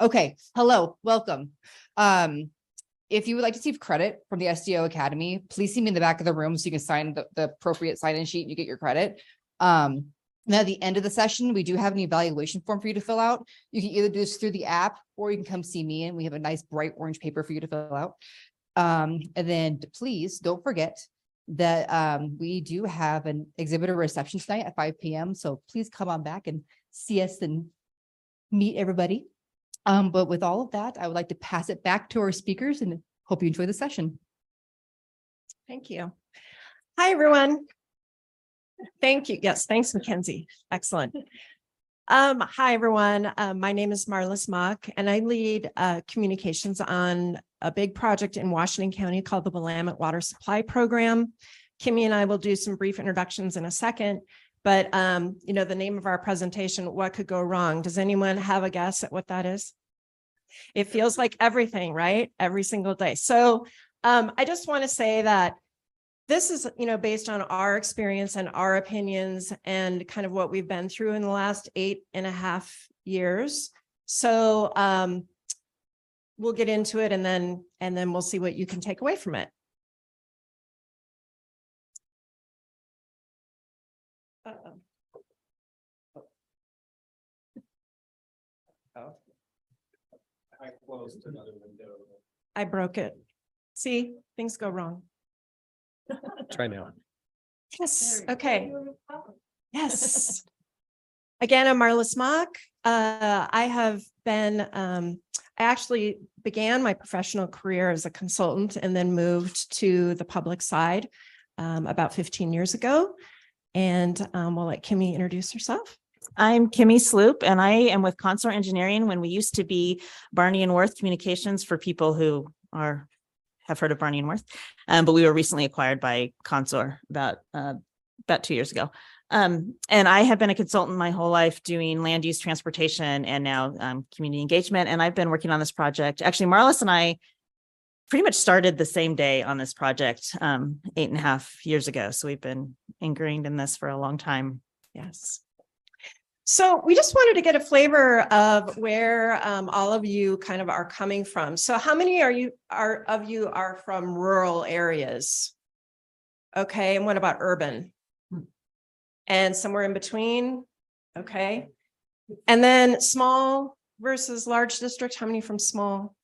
Okay, hello, welcome. If you would like to receive credit from the SDAO Academy, please see me in the back of the room so you can sign the appropriate sign-in sheet and you get your credit. Now at the end of the session, we do have an evaluation form for you to fill out. You can either do this through the app or you can come see me and we have a nice bright orange paper for you to fill out. And then please don't forget that we do have an exhibitor reception tonight at 5 p.m. So please come on back and see us and meet everybody. But with all of that, I would like to pass it back to our speakers and hope you enjoy the session. Thank you. Hi, everyone. Thank you. Yes, thanks, Mackenzie. Excellent. Hi, everyone. My name is Marlys and I lead communications on a big project in Washington County called the Willamette Water Supply Program. Kimi and I will do some brief introductions in a second, but you know, the name of our presentation, What Could Go Wrong? Does anyone have a guess at what that is? It feels like everything, right? Every single day. So I just want to say that this is, you know, based on our experience and our opinions and kind of what we've been through in the last 8.5 years. So we'll get into it and then we'll see what you can take away from it. I closed another window. I broke it. See, things go wrong. Try now. Yes. Okay. Yes. Again, I'm Marlys Mock. I have been, I actually began my professional career as a consultant and then moved to the public side about 15 years ago. And we'll let Kimi introduce herself. I'm Kimi Sloop, and I am with Consort Engineering when we used to be Barney and Worth Communications for people who have heard of Barney and Worth, but we were recently acquired by Consort about 2 years ago. And I have been a consultant my whole life doing land use transportation and now community engagement. And I've been working on this project. Actually, Marlys and I pretty much started the same day on this project 8.5 years ago. So we've been ingrained in this for a long time. Yes. So we just wanted to get a flavor of where all of you kind of are coming from. So how many of you are from rural areas? Okay, and what about urban? And somewhere in between? Okay. And then small versus large district, how many from small?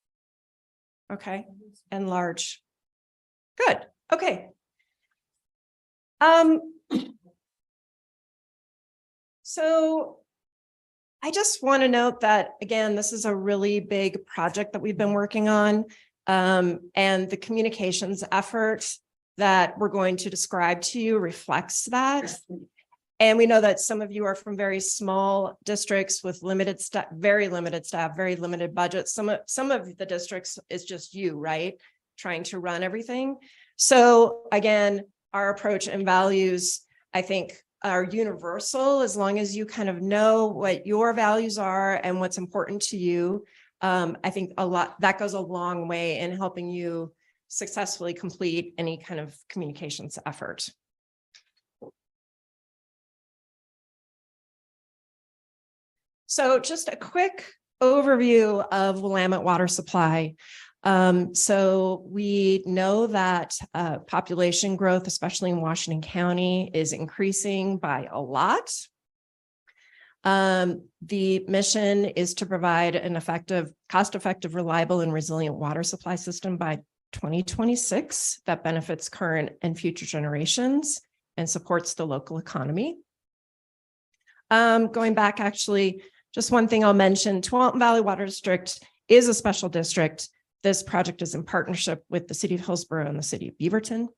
Okay, and large. Good. Okay. So I just want to note that, again, this is a really big project that we've been working on, and the communications effort that we're going to describe to you reflects that. And we know that some of you are from very small districts with limited staff, very limited budgets. Some of the districts is just you, right? Trying to run everything. So again, our approach and values, I think, are universal as long as you kind of know what your values are and what's important to you. I think that goes a long way in helping you successfully complete any kind of communications effort. So just a quick overview of Willamette Water Supply. So we know that population growth, especially in Washington County, is increasing by a lot. The mission is to provide an effective, cost-effective, reliable, and resilient water supply system by 2026 that benefits current and future generations and supports the local economy. Going back, actually, just one thing I'll mention, Tualatin Valley Water District is a special district. This project is in partnership with the City of Hillsborough and the City of Beaverton.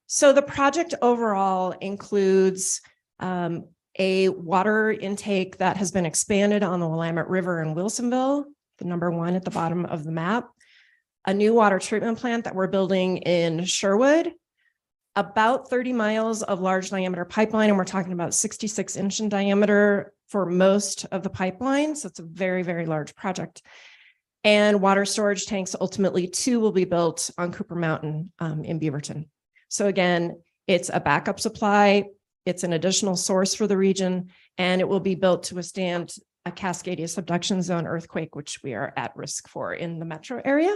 So the project overall includes a water intake that has been expanded on the Willamette River in Wilsonville, the number 1 at the bottom of the map, a new water treatment plant that we're building in Sherwood, about 30 miles of large diameter pipeline, and we're talking about 66-inch in diameter for most of the pipeline. So it's a very, very large project. And water storage tanks, ultimately 2 will be built on Cooper Mountain in Beaverton. So again, it's a backup supply. It's an additional source for the region, and it will be built to withstand a Cascadia subduction zone earthquake, which we are at risk for in the metro area.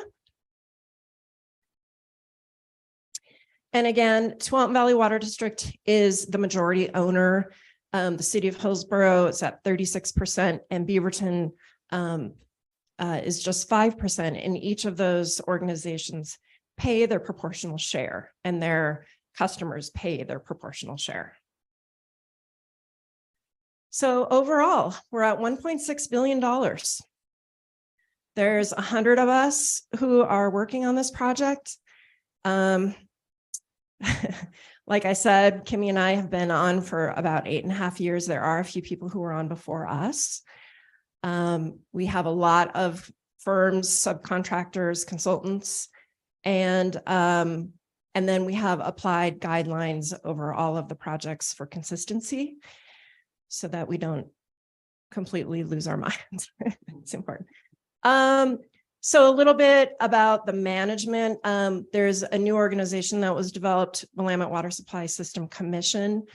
And again, Tualatin Valley Water District is the majority owner. The city of Hillsborough is at 36%, and Beaverton is just 5%. And each of those organizations pay their proportional share, and their customers pay their proportional share. So overall, we're at $1.6 billion. There's 100 of us who are working on this project. Like I said, Kimi and I have been on for about 8.5 years. There are a few people who were on before us. We have a lot of firms, subcontractors, consultants, and then we have applied guidelines over all of the projects for consistency so that we don't completely lose our minds. It's important. So a little bit about the management. There's a new organization that was developed, Willamette Water Supply System Commission,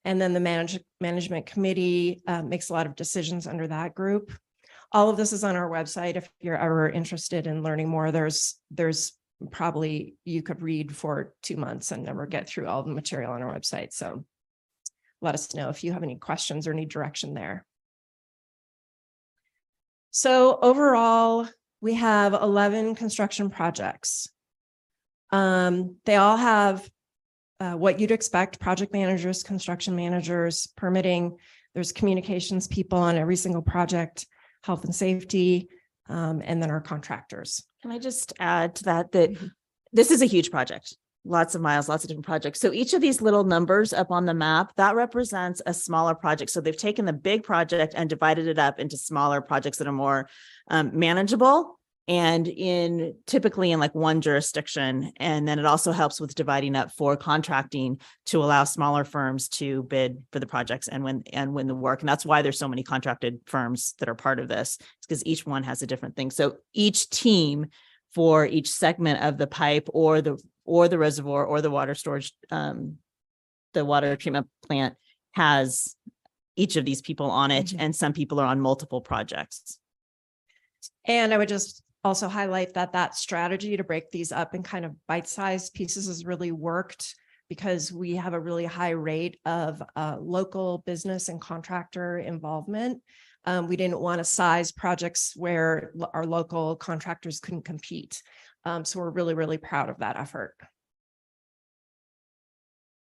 and then the management committee makes a lot of decisions under that group. All of this is on our website. If you're ever interested in learning more, there's probably, you could read for 2 months and never get through all the material on our website. So let us know if you have any questions or need direction there. So overall, we have 11 construction projects. They all have what you'd expect: project managers, construction managers, permitting. There's communications people on every single project, health and safety, and then our contractors. Can I just add to that, that this is a huge project, lots of miles, lots of different projects. So each of these little numbers up on the map, that represents a smaller project. So they've taken the big project and divided it up into smaller projects that are more manageable and typically in like one jurisdiction. And then it also helps with dividing up for contracting to allow smaller firms to bid for the projects and win the work. And that's why there's so many contracted firms that are part of this, because each one has a different thing. So each team for each segment of the pipe or the reservoir or the water storage, the water treatment plant has each of these people on it. And some people are on multiple projects. And I would just also highlight that strategy to break these up in kind of bite-sized pieces has really worked, because we have a really high rate of local business and contractor involvement. We didn't want to size projects where our local contractors couldn't compete. So we're really, really proud of that effort.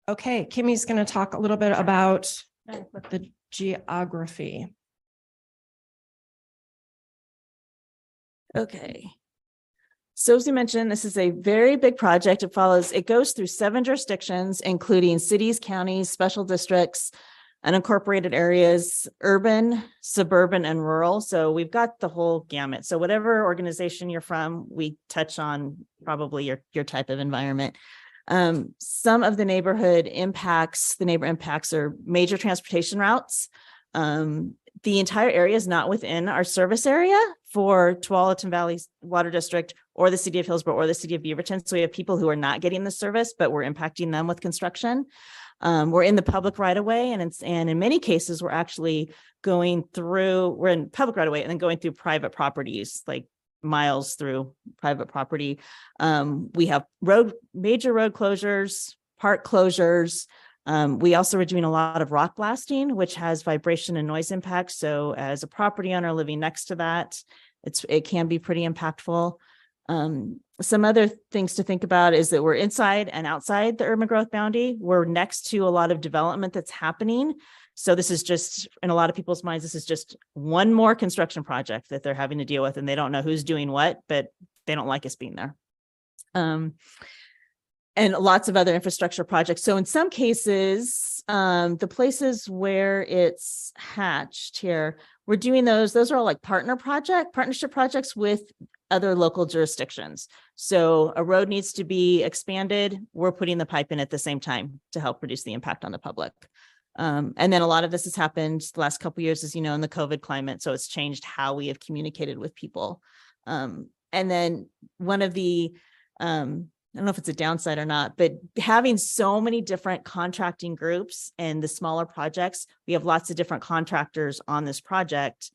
Okay, Kimi's going to talk a little bit about the geography. Okay. So as we mentioned, this is a very big project. It goes through 7 jurisdictions, including cities, counties, special districts, unincorporated areas, urban, suburban, and rural. So we've got the whole gamut. So whatever organization you're from, we touch on probably your type of environment. Some of the neighbor impacts are major transportation routes. The entire area is not within our service area for Tualatin Valley Water District or the city of Hillsborough or the city of Beaverton. So we have people who are not getting the service, but we're impacting them with construction. We're in the public right of way, and in many cases, we're actually we're in public right of way and then going through private properties, like miles through private property. We have major road closures, park closures. We also are doing a lot of rock blasting, which has vibration and noise impacts. So as a property owner living next to that, it can be pretty impactful. Some other things to think about is that we're inside and outside the urban growth boundary. We're next to a lot of development that's happening. So this is just, in a lot of people's minds, this is just one more construction project that they're having to deal with, and they don't know who's doing what, but they don't like us being there. And lots of other infrastructure projects. So in some cases, the places where it's hatched here, we're doing those are all like partnership projects with other local jurisdictions. So a road needs to be expanded. We're putting the pipe in at the same time to help reduce the impact on the public. And then a lot of this has happened the last couple of years, as you know, in the COVID climate. So it's changed how we have communicated with people. And then one of the, I don't know if it's a downside or not, but having so many different contracting groups and the smaller projects, we have lots of different contractors on this project.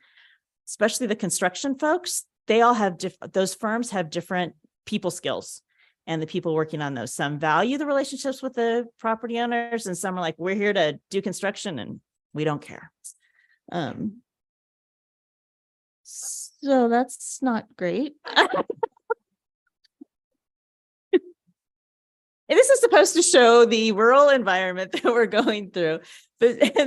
especially the construction folks, they all have those firms have different people skills and the people working on those. Some value the relationships with the property owners, and some are like, we're here to do construction and we don't care. So that's not great. And this is supposed to show the rural environment that we're going through. But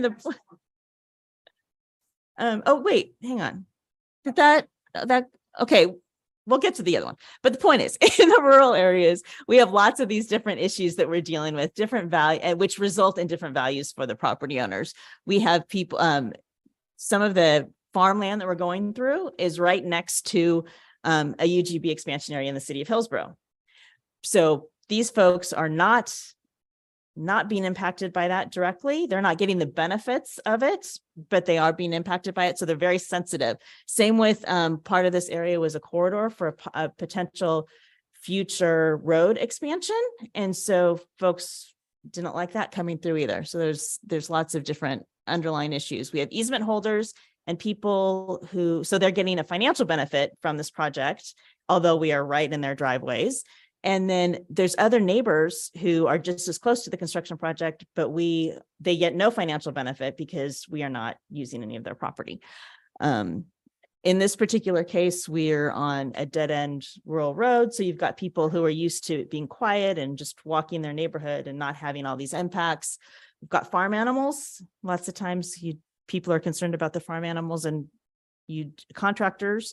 and oh wait, hang on. Did that okay, we'll get to the other one. But the point is, in the rural areas, we have lots of these different issues that we're dealing with, different value, which result in different values for the property owners. We have people, some of the farmland that we're going through is right next to a UGB expansion area in the city of Hillsborough. So these folks are not being impacted by that directly. They're not getting the benefits of it, but they are being impacted by it. So they're very sensitive. Same with part of this area was a corridor for a potential future road expansion. And so folks didn't like that coming through either. So there's lots of different underlying issues. We have easement holders and people who, so they're getting a financial benefit from this project, although we are right in their driveways. And then there's other neighbors who are just as close to the construction project, but they get no financial benefit because we are not using any of their property. In this particular case, we're on a dead end rural road. So you've got people who are used to being quiet and just walking their neighborhood and not having all these impacts. We've got farm animals. Lots of times people are concerned about the farm animals, and contractors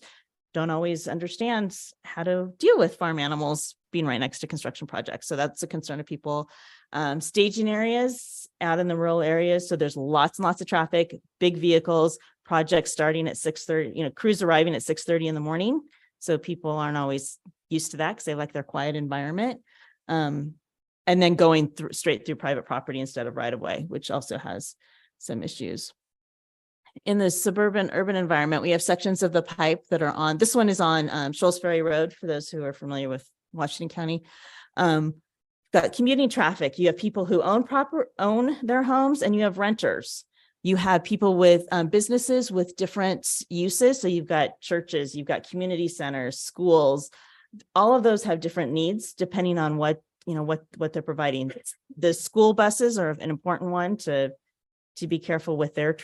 don't always understand how to deal with farm animals being right next to construction projects. So that's a concern of people. Staging areas out in the rural areas. So there's lots and lots of traffic, big vehicles, projects starting at 6:30, crews arriving at 6:30 in the morning. So people aren't always used to that because they like their quiet environment. And then going straight through private property instead of right of way, which also has some issues. In the suburban urban environment, we have sections of the pipe that are on, this one is on Shoals Ferry Road, for those who are familiar with Washington County. Got commuting traffic. You have people who own their homes, and you have renters. You have people with businesses with different uses. So you've got churches, you've got community centers, schools. All of those have different needs depending on what they're providing. The school buses are an important one to be careful with their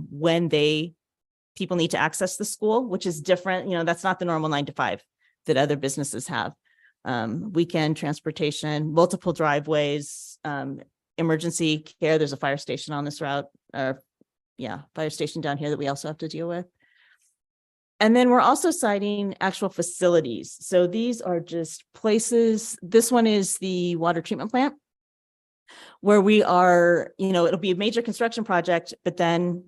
when people need to access the school, which is different. That's not the normal 9 to 5 that other businesses have. Weekend transportation, multiple driveways, emergency care. There's a fire station on this route, fire station down here that we also have to deal with. And then we're also citing actual facilities. So these are just places. This one is the water treatment plant, where we are, it'll be a major construction project, but then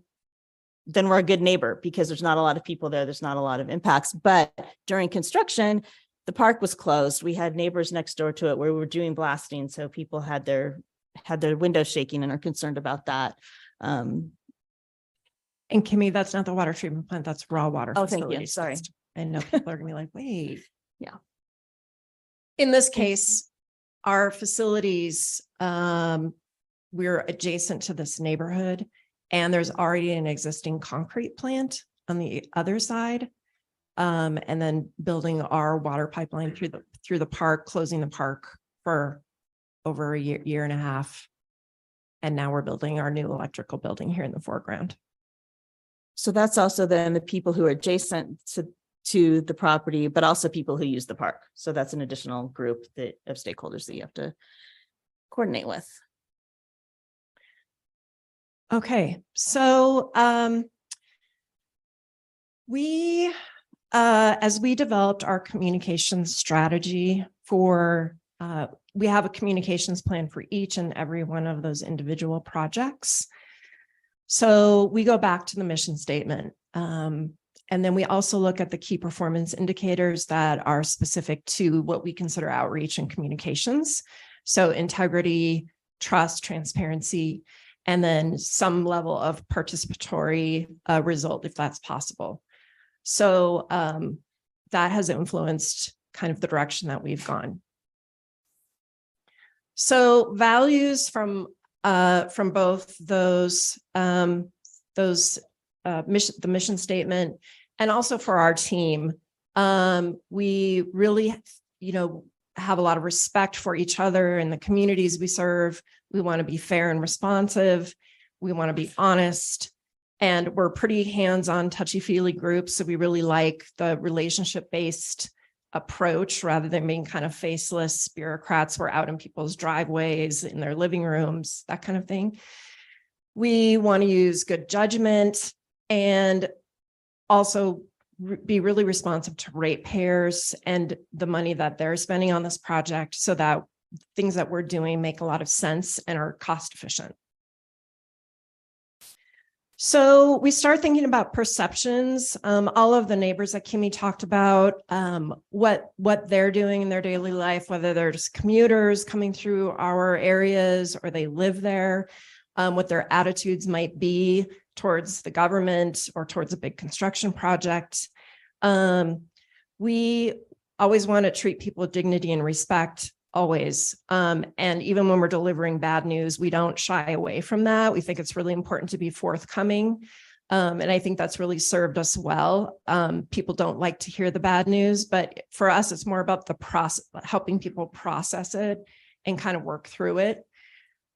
we're a good neighbor because there's not a lot of people there. There's not a lot of impacts. But during construction, the park was closed. We had neighbors next door to it where we were doing blasting. So people had their windows shaking and are concerned about that. And Kimi, that's not the water treatment plant, that's raw water. Oh, thank you. Sorry. I know people are gonna be like, wait. Yeah. In this case, our facilities, we're adjacent to this neighborhood, and there's already an existing concrete plant on the other side. And then building our water pipeline through the park, closing the park for over a year and a half. And now we're building our new electrical building here in the foreground. So that's also then the people who are adjacent to the property, but also people who use the park. So that's an additional group of stakeholders that you have to coordinate with. Okay, so as we developed our communications strategy we have a communications plan for each and every one of those individual projects. So we go back to the mission statement. And then we also look at the key performance indicators that are specific to what we consider outreach and communications. So integrity, trust, transparency, and then some level of participatory result if that's possible. So that has influenced kind of the direction that we've gone. So values from both those the mission statement and also for our team. We really, have a lot of respect for each other and the communities we serve. We want to be fair and responsive. We want to be honest. And we're pretty hands-on, touchy-feely group. So we really like the relationship-based approach rather than being kind of faceless bureaucrats. We're out in people's driveways, in their living rooms, that kind of thing. We want to use good judgment and also be really responsive to ratepayers and the money that they're spending on this project so that things that we're doing make a lot of sense and are cost efficient. So we start thinking about perceptions. All of the neighbors that Kimi talked about, what they're doing in their daily life, whether they're just commuters coming through our areas or they live there, what their attitudes might be towards the government or towards a big construction project. We always want to treat people with dignity and respect, always. And even when we're delivering bad news, we don't shy away from that. We think it's really important to be forthcoming. And I think that's really served us well. People don't like to hear the bad news, but for us, it's more about the process, helping people process it and kind of work through it.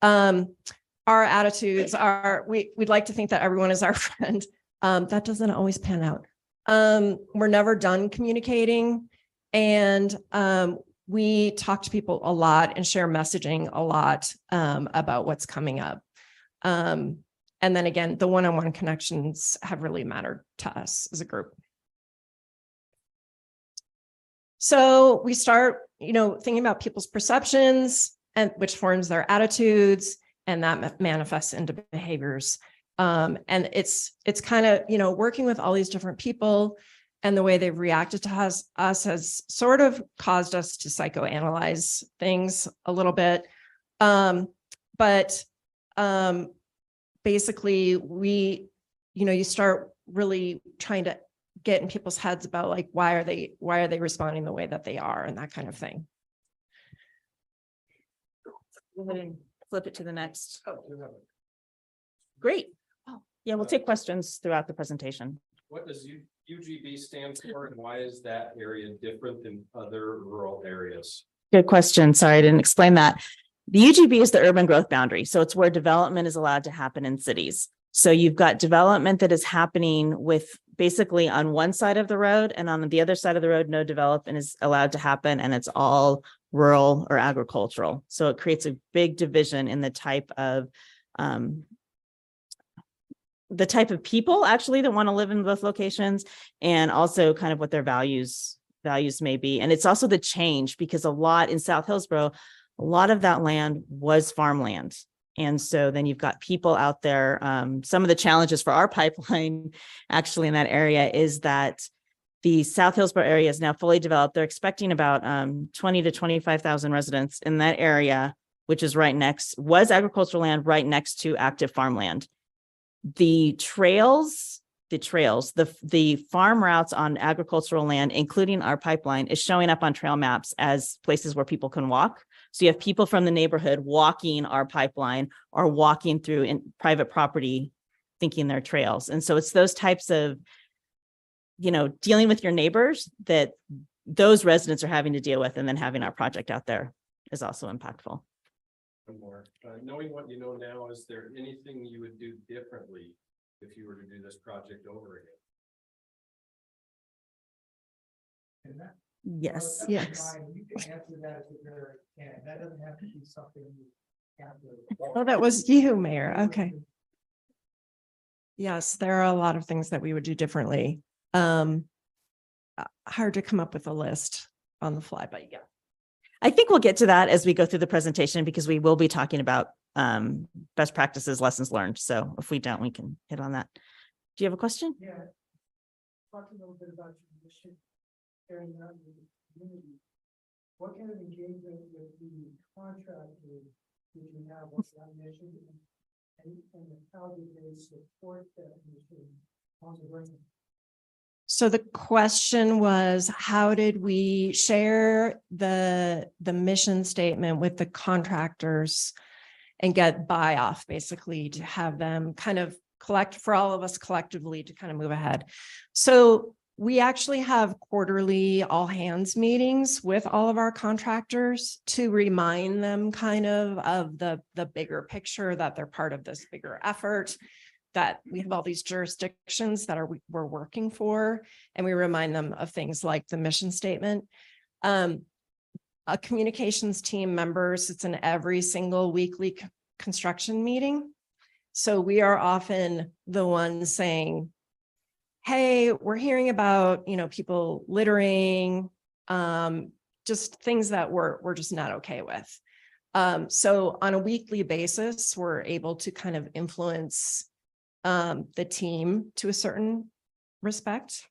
Our attitudes are, we'd like to think that everyone is our friend. That doesn't always pan out. We're never done communicating, and we talk to people a lot and share messaging a lot about what's coming up. And then again, the one-on-one connections have really mattered to us as a group. So we start, thinking about people's perceptions and which forms their attitudes, and that manifests into behaviors. And it's kind of, working with all these different people and the way they've reacted to us has sort of caused us to psychoanalyze things a little bit. But basically you start really trying to get in people's heads about like, why are they responding the way that they are and that kind of thing. Go ahead and flip it to the next. Great. Oh, yeah, we'll take questions throughout the presentation. What does UGB stand for, and why is that area different than other rural areas? Good question. Sorry, I didn't explain that. The UGB is the urban growth boundary. So it's where development is allowed to happen in cities. So you've got development that is happening with basically on one side of the road, and on the other side of the road, no development is allowed to happen, and it's all rural or agricultural. So it creates a big division in the type of people actually that want to live in both locations, and also kind of what their values may be. And it's also the change, because a lot in South Hillsborough, a lot of that land was farmland. And so then you've got people out there. Some of the challenges for our pipeline actually in that area is that the South Hillsborough area is now fully developed. They're expecting about 20 to 25,000 residents in that area, which is was agricultural land right next to active farmland. The farm routes on agricultural land, including our pipeline, is showing up on trail maps as places where people can walk. So you have people from the neighborhood walking our pipeline or walking through in private property, thinking they're trails. And so it's those types of, dealing with your neighbors that those residents are having to deal with, and then having our project out there is also impactful. More. Knowing what you know now, is there anything you would do differently if you were to do this project over again? Yes. Yes. You can answer that if you can. That doesn't have to be something you have to. Oh, that was you, Mayor. Okay. Yes, there are a lot of things that we would do differently. Hard to come up with a list on the fly, but yeah. I think we'll get to that as we go through the presentation, because we will be talking about best practices, lessons learned. So if we don't, we can hit on that. Do you have a question? Yeah. Talk a little bit about your mission, sharing that with the community. What kind of engagement with the contractor did you have with that mission, and how did they support that mission on the ground? So the question was, how did we share the mission statement with the contractors and get buy-off, basically, to have them kind of for all of us collectively to kind of move ahead. So we actually have quarterly all hands meetings with all of our contractors to remind them kind of the bigger picture, that they're part of this bigger effort, that we have all these jurisdictions that we're working for, and we remind them of things like the mission statement. A communications team member sits in every single weekly construction meeting. So we are often the ones saying, hey, we're hearing about, people littering, just things that we're just not okay with. So on a weekly basis, we're able to kind of influence the team to a certain respect.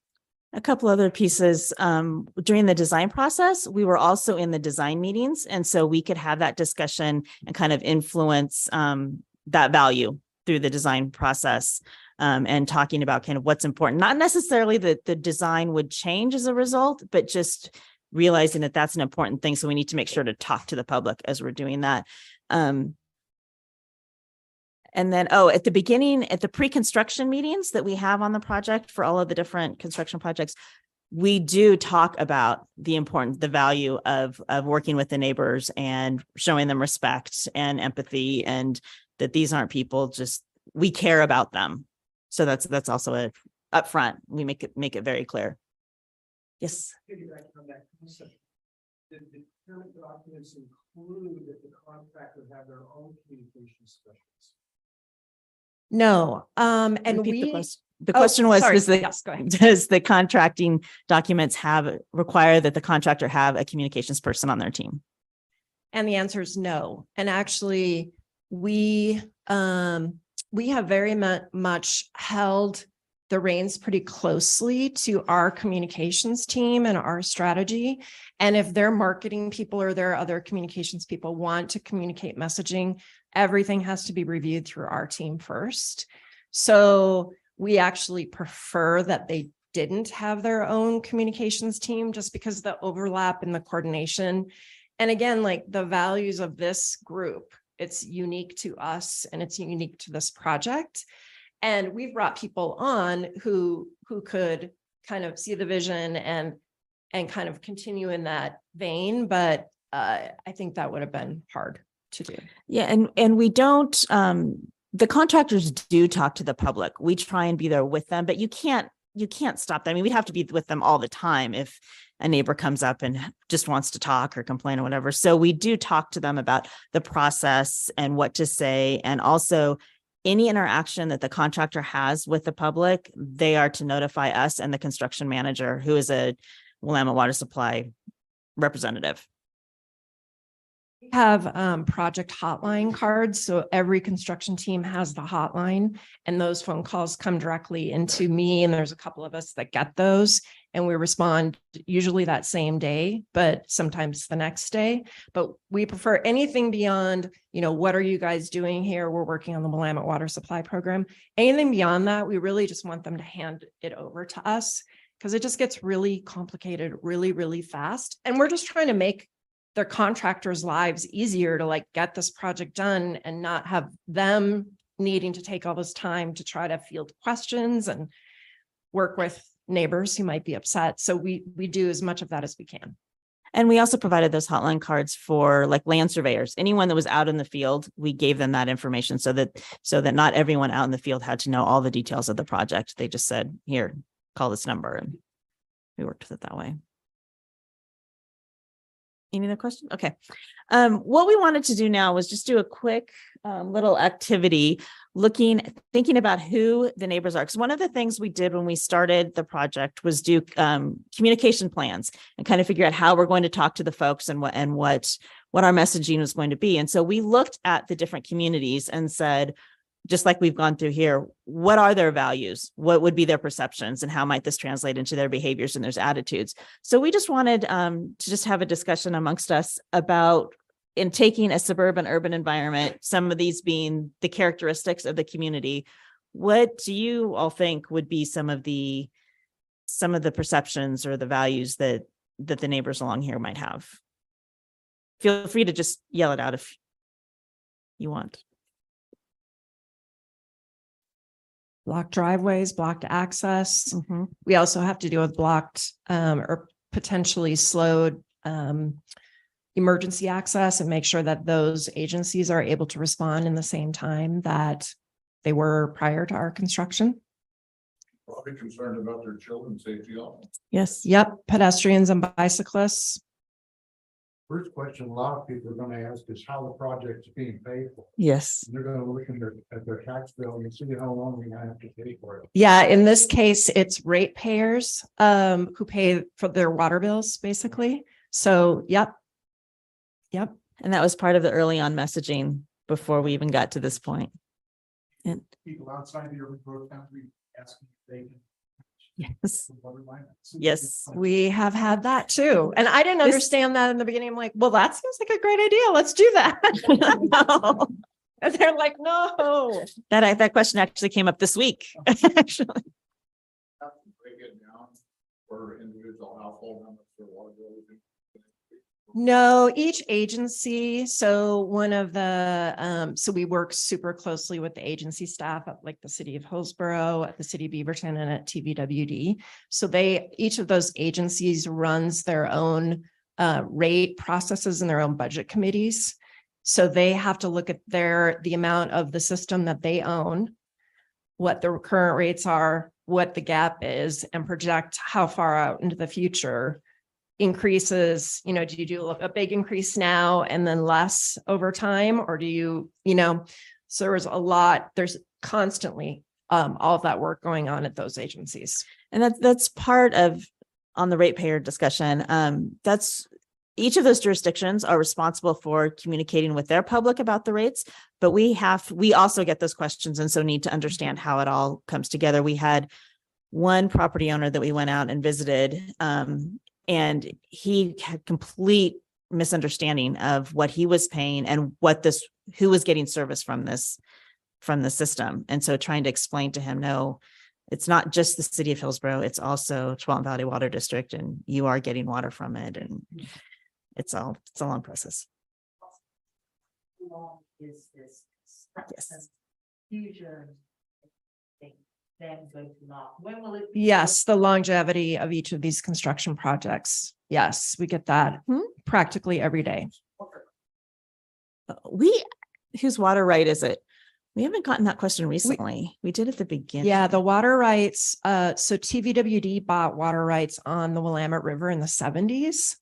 A couple other pieces, during the design process, we were also in the design meetings. And so we could have that discussion and kind of influence that value through the design process, and talking about kind of what's important. Not necessarily that the design would change as a result, but just realizing that that's an important thing. So we need to make sure to talk to the public as we're doing that. And then, at the beginning, at the pre-construction meetings that we have on the project for all of the different construction projects, we do talk about the value of working with the neighbors and showing them respect and empathy, and that these aren't people, just we care about them. So that's also a upfront. We make it very clear. Yes. Piggyback on that concept. Did the procurement documents include that the contractor have their own communication specialists? No, and Repeat the we. question. The question was, sorry. yes, Go ahead. does the contracting documents require that the contractor have a communications person on their team? And the answer is no. And actually, we have very much held the reins pretty closely to our communications team and our strategy. And if their marketing people or their other communications people want to communicate messaging, everything has to be reviewed through our team first. So we actually prefer that they didn't have their own communications team, just because of the overlap in the coordination. And again, like the values of this group, it's unique to us and it's unique to this project. And we've brought people on who could kind of see the vision and kind of continue in that vein. But I think that would have been hard to do. Yeah. And we don't, the contractors do talk to the public. We try and be there with them, but you can't stop that. I mean, we'd have to be with them all the time if a neighbor comes up and just wants to talk or complain or whatever. So we do talk to them about the process and what to say. And also any interaction that the contractor has with the public, they are to notify us and the construction manager, who is a Willamette Water Supply representative. We have project hotline cards. So every construction team has the hotline, and those phone calls come directly into me. And there's a couple of us that get those, and we respond usually that same day, but sometimes the next day. But we prefer anything beyond, what are you guys doing here? We're working on the Willamette Water Supply Program. Anything beyond that, we really just want them to hand it over to us, because it just gets really complicated really, really fast. And we're just trying to make their contractors' lives easier to get this project done and not have them needing to take all this time to try to field questions and work with neighbors who might be upset. So we do as much of that as we can. And we also provided those hotline cards for land surveyors. Anyone that was out in the field, we gave them that information so that not everyone out in the field had to know all the details of the project. They just said, here, call this number. And we worked with it that way. Any other questions? Okay. What we wanted to do now was just do a quick little activity thinking about who the neighbors are. Because one of the things we did when we started the project was do communication plans and kind of figure out how we're going to talk to the folks and what our messaging was going to be. And so we looked at the different communities and said, just like we've gone through here, what are their values? What would be their perceptions, and how might this translate into their behaviors and their attitudes? So we just wanted to just have a discussion amongst us about, in taking a suburban urban environment, some of these being the characteristics of the community. What do you all think would be some of the perceptions or the values that the neighbors along here might have? Feel free to just yell it out if you want. blocked driveways, blocked access. Mhm. We also have to deal with blocked or potentially slowed emergency access and make sure that those agencies are able to respond in the same time that they were prior to our construction. Probably concerned about their children's safety also. Yes. Yep, pedestrians and bicyclists. First question a lot of people are gonna ask is how the project's being paid for. Yes. They're gonna look at their tax bill and see how long we have to pay for it. Yeah, in this case, it's ratepayers who pay for their water bills, basically. So, yep. Yep. And that was part of the early on messaging before we even got to this point. And People outside of your growth country asking if they can. yes, the water line. yes. We have had that too. And I didn't This- understand that in the beginning. I'm like, well, that seems like a great idea. Let's do that. No. And they're like, no. That question actually came up this week. Actually. Break it down for individual household, how much their water bill is. No, each agency. So one of the, so we work super closely with the agency staff at like the city of Hillsborough, at the city of Beaverton, and at TVWD. So each of those agencies runs their own rate processes and their own budget committees. So they have to look at the amount of the system that they own, what the current rates are, what the gap is, and project how far out into the future increases. Do you do a big increase now and then less over time? Or do you, so there's constantly all of that work going on at those agencies. And that's part of on the ratepayer discussion. That's each of those jurisdictions are responsible for communicating with their public about the rates, but we also get those questions and so need to understand how it all comes together. We had one property owner that we went out and visited, and he had complete misunderstanding of what he was paying and who was getting service from the system. And so trying to explain to him, no, it's not just the city of Hillsborough, it's also Tualatin Valley Water District, and you are getting water from it. And it's a long process. How long is this? Yes. Future thing then going to last? When will it? Yes, the longevity of each of these construction projects. Yes, we get that practically every day. Whose water right is it? We haven't gotten that question recently. We did at the beginning. Yeah, the water rights. So TVWD bought water rights on the Willamette River in the 70s.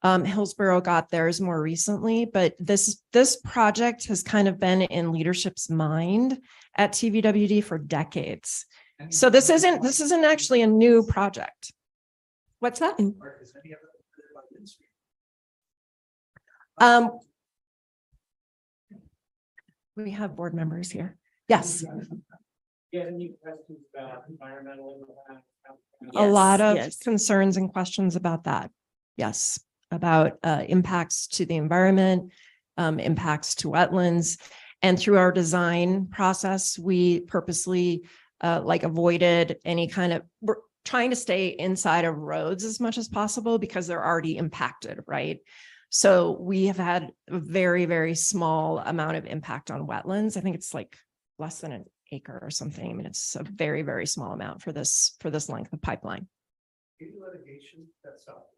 Hillsborough got theirs more recently, but this project has kind of been in leadership's mind at TVWD for decades. So this isn't actually a new project. What's that? We have board members here. Yes. Get any questions about environmental impact? A lot of yes. concerns and questions about that. Yes, about impacts to the environment, impacts to wetlands. And through our design process, we purposely avoided any kind of, we're trying to stay inside of roads as much as possible because they're already impacted, right? So we have had a very, very small amount of impact on wetlands. I think it's like less than an acre or something. I mean, it's a very, very small amount for this length of pipeline. Any litigation that stopped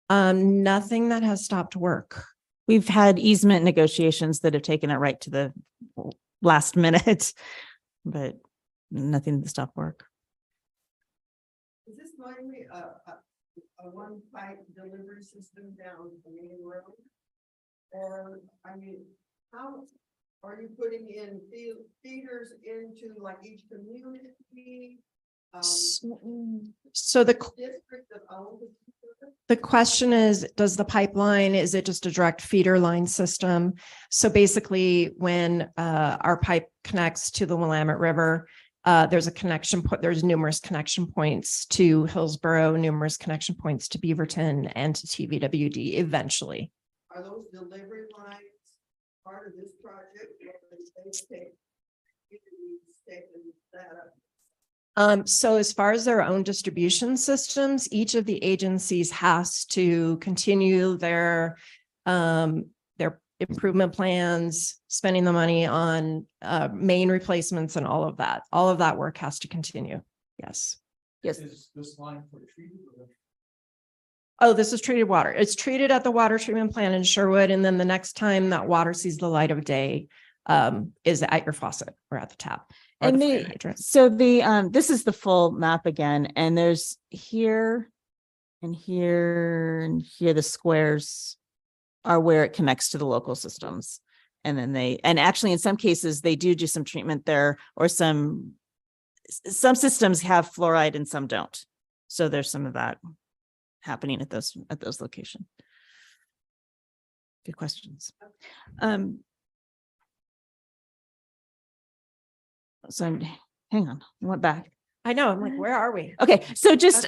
Nothing that has stopped work. We've had easement negotiations that have taken it right to the last minute, but nothing to stop work. Is this going to be a one pipe delivery system down the main road? Or, I mean, how are you putting in feeders into like each community? So the District that owns it? The question is, is it just a direct feeder line system? So basically when our pipe connects to the Willamette River, there's a connection point, there's numerous connection points to Hillsborough, numerous connection points to Beaverton and to TVWD eventually. Are those delivery lines part of this project? Or they taking that up? So as far as their own distribution systems, each of the agencies has to continue their improvement plans, spending the money on main replacements and all of that. All of that work has to continue. Yes. Yes. Is this line for treated? Oh, this is treated water. It's treated at the water treatment plant in Sherwood. And then the next time that water sees the light of day is at your faucet or at the tap. Or And the fire the, hydrant. so the, this is the full map again, and there's here and here, the squares are where it connects to the local systems. And then and actually in some cases, they do some treatment there, or some systems have fluoride and some don't. So there's some of that happening at those locations. Good questions. So hang on, I went back. I know. I'm like, where are we? Okay, so just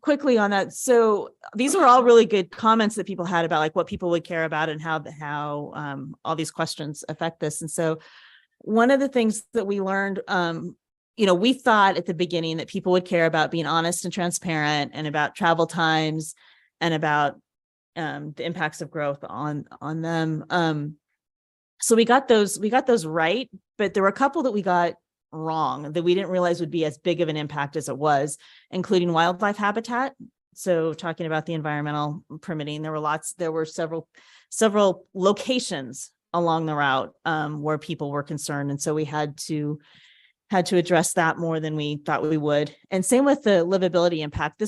quickly on that. So these were all really good comments that people had about like what people would care about and how all these questions affect this. And so one of the things that we learned, we thought at the beginning that people would care about being honest and transparent, and about travel times, and about the impacts of growth on them. So we got those right, but there were a couple that we got wrong that we didn't realize would be as big of an impact as it was, including wildlife habitat. So talking about the environmental permitting, there were several locations along the route where people were concerned. And so we had to address that more than we thought we would. And same with the livability impact.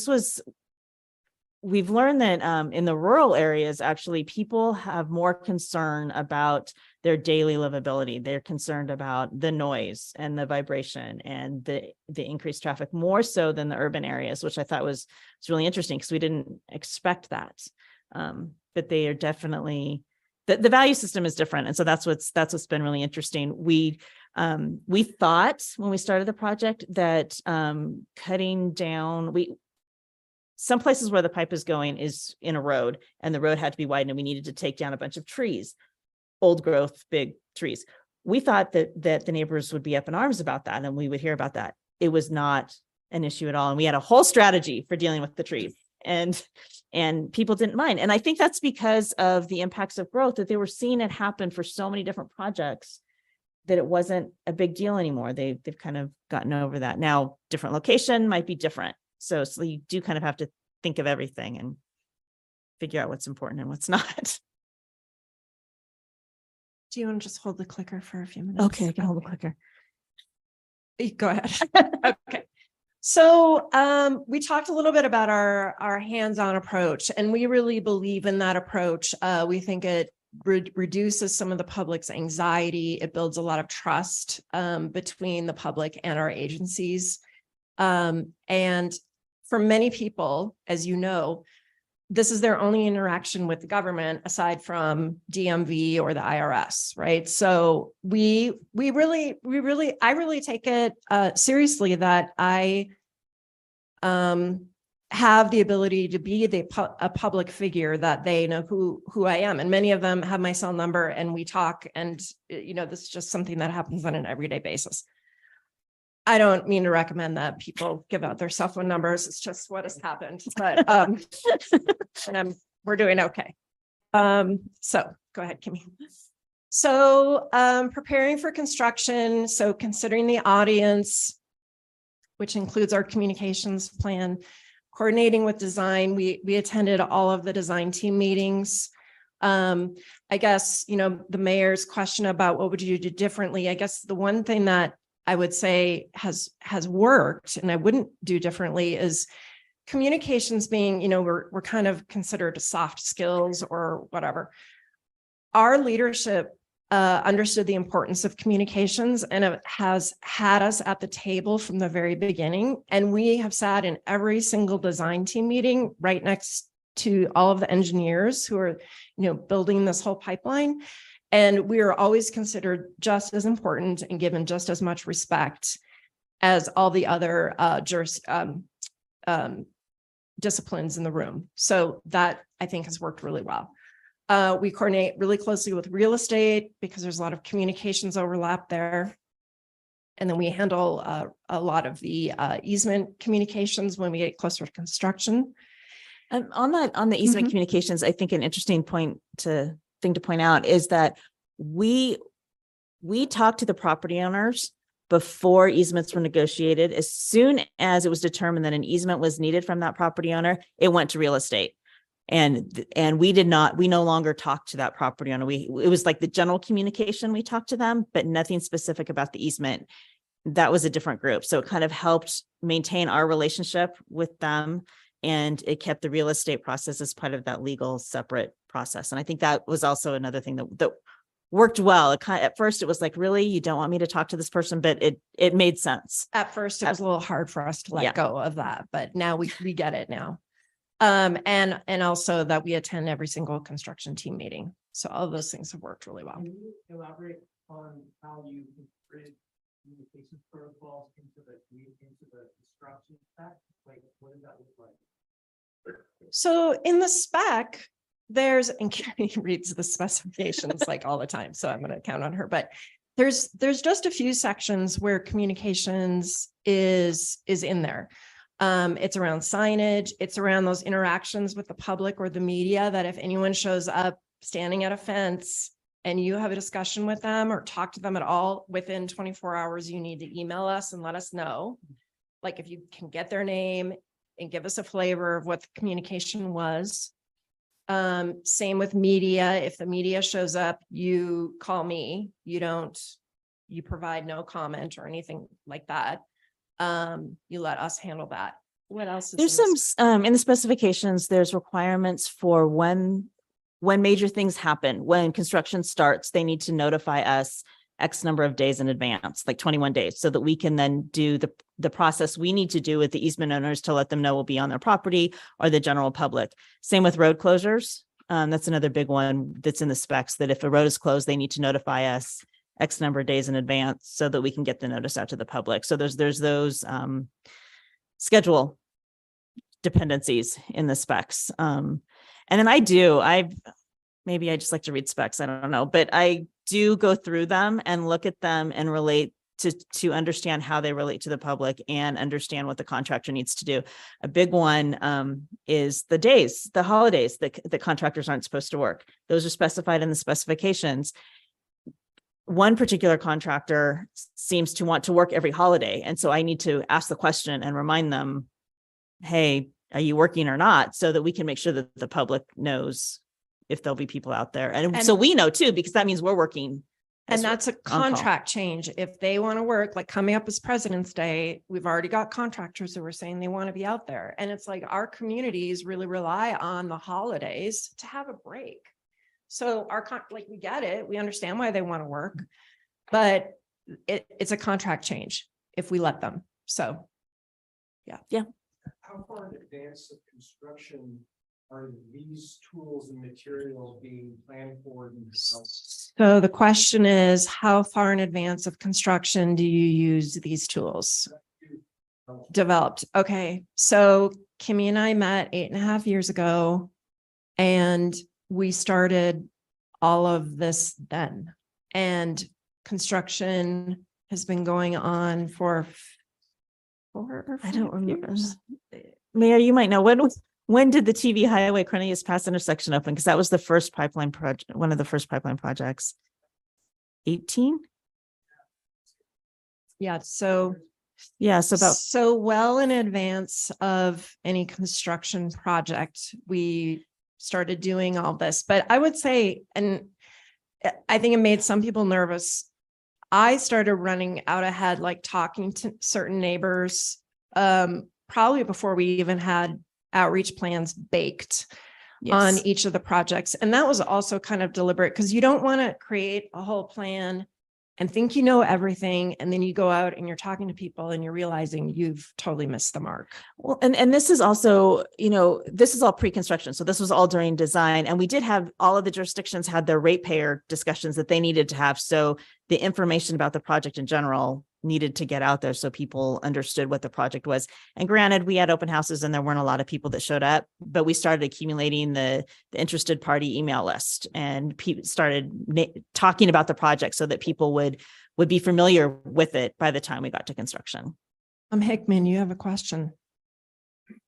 We've learned that in the rural areas, actually, people have more concern about their daily livability. They're concerned about the noise and the vibration and the increased traffic more so than the urban areas, which I thought was really interesting because we didn't expect that. But they are definitely, the value system is different. And so that's what's been really interesting. We thought when we started the project that cutting down, some places where the pipe is going is in a road, and the road had to be widened, and we needed to take down a bunch of trees, old growth, big trees. We thought that the neighbors would be up in arms about that, and we would hear about that. It was not an issue at all. And we had a whole strategy for dealing with the trees, and people didn't mind. And I think that's because of the impacts of growth, that they were seeing it happen for so many different projects that it wasn't a big deal anymore. They've kind of gotten over that. Now, different location might be different. So you do kind of have to think of everything and figure out what's important and what's not. Do you want to just hold the clicker for a few minutes? Okay, I can hold the clicker. Go ahead. Okay. So we talked a little bit about our hands-on approach, and we really believe in that approach. We think it reduces some of the public's anxiety. It builds a lot of trust between the public and our agencies. And for many people, as you know, this is their only interaction with the government aside from DMV or the IRS, right? So I really take it seriously that I have the ability to be a public figure, that they know who I am. And many of them have my cell number, and we talk, and this is just something that happens on an everyday basis. I don't mean to recommend that people give out their cell phone numbers. It's just what has happened, but and we're doing okay. So go ahead, Kimi. So preparing for construction. So considering the audience, which includes our communications plan, coordinating with design. We attended all of the design team meetings. I guess, the mayor's question about what would you do differently? I guess the one thing that I would say has worked, and I wouldn't do differently, is communications being, we're kind of considered soft skills or whatever. Our leadership understood the importance of communications, and it has had us at the table from the very beginning. And we have sat in every single design team meeting right next to all of the engineers who are, building this whole pipeline. And we are always considered just as important and given just as much respect as all the other disciplines in the room. So that, I think, has worked really well. We coordinate really closely with real estate because there's a lot of communications overlap there. And then we handle a lot of the easement communications when we get closer to construction. On the easement communications, I think an interesting point to thing to point out is that we talked to the property owners before easements were negotiated. As soon as it was determined that an easement was needed from that property owner, it went to real estate. And we no longer talked to that property owner. It was like the general communication, we talked to them, but nothing specific about the easement. That was a different group. So it kind of helped maintain our relationship with them. And it kept the real estate process as part of that legal separate process. And I think that was also another thing that worked well. At first it was like, really, you don't want me to talk to this person, but it made sense. At first, it was a little hard for us to let Yeah. go of that, but now we get it now. And also that we attend every single construction team meeting. So all of those things have worked really well. Can you elaborate on how you integrate communication protocols into the construction stack? Like, what does that look like? So in the spec, and Kimi reads the specifications like all the time, so I'm going to count on her, but there's just a few sections where communications is in there. It's around signage. It's around those interactions with the public or the media, that if anyone shows up standing at a fence and you have a discussion with them or talk to them at all within 24 hours, you need to email us and let us know. Like, if you can get their name and give us a flavor of what the communication was. Same with media. If the media shows up, you call me. You provide no comment or anything like that. You let us handle that. What else? There's some, in the specifications, there's requirements for when major things happen. When construction starts, they need to notify us X number of days in advance, like 21 days, so that we can then do the process we need to do with the easement owners to let them know we'll be on their property, or the general public. Same with road closures. That's another big one that's in the specs, that if a road is closed, they need to notify us X number of days in advance so that we can get the notice out to the public. So there's those schedule dependencies in the specs. And then maybe I just like to read specs, I don't know, but I do go through them and look at them and relate to understand how they relate to the public and understand what the contractor needs to do. A big one is the holidays that the contractors aren't supposed to work. Those are specified in the specifications. One particular contractor seems to want to work every holiday. And so I need to ask the question and remind them, hey, are you working or not? So that we can make sure that the public knows if there'll be people out there. And so we know too, because that means we're working. And that's a contract change. If they want to work, like coming up as President's Day, we've already got contractors who are saying they want to be out there. And it's like, our communities really rely on the holidays to have a break. So we get it. We understand why they want to work, but it's a contract change if we let them. So, yeah. How far in advance of construction are these tools and materials being planned for and developed? So the question is, how far in advance of construction do you use these tools? Developed. Okay. So Kimi and I met 8.5 years ago, and we started all of this then. And construction has been going on for 4 or 5 I don't remember. years. Mayor, you might know, when did the TV Highway Cornelius Pass intersection open? Because that was the first pipeline project, one of the first pipeline projects. 18? Yeah. So about so well in advance of any construction project, we started doing all this. But I would say, and I think it made some people nervous, I started running out ahead, like talking to certain neighbors, probably before we even had outreach plans baked on each of the projects. And that was also kind of deliberate, because you don't want to create a whole plan and think you know everything, and then you go out and you're talking to people and you're realizing you've totally missed the mark. Well, and this is also, this is all pre-construction. So this was all during design, and we did have all of the jurisdictions had their ratepayer discussions that they needed to have. So the information about the project in general needed to get out there so people understood what the project was. And granted, we had open houses and there weren't a lot of people that showed up, but we started accumulating the interested party email list, and people started talking about the project so that people would be familiar with it by the time we got to construction. Hickman, you have a question.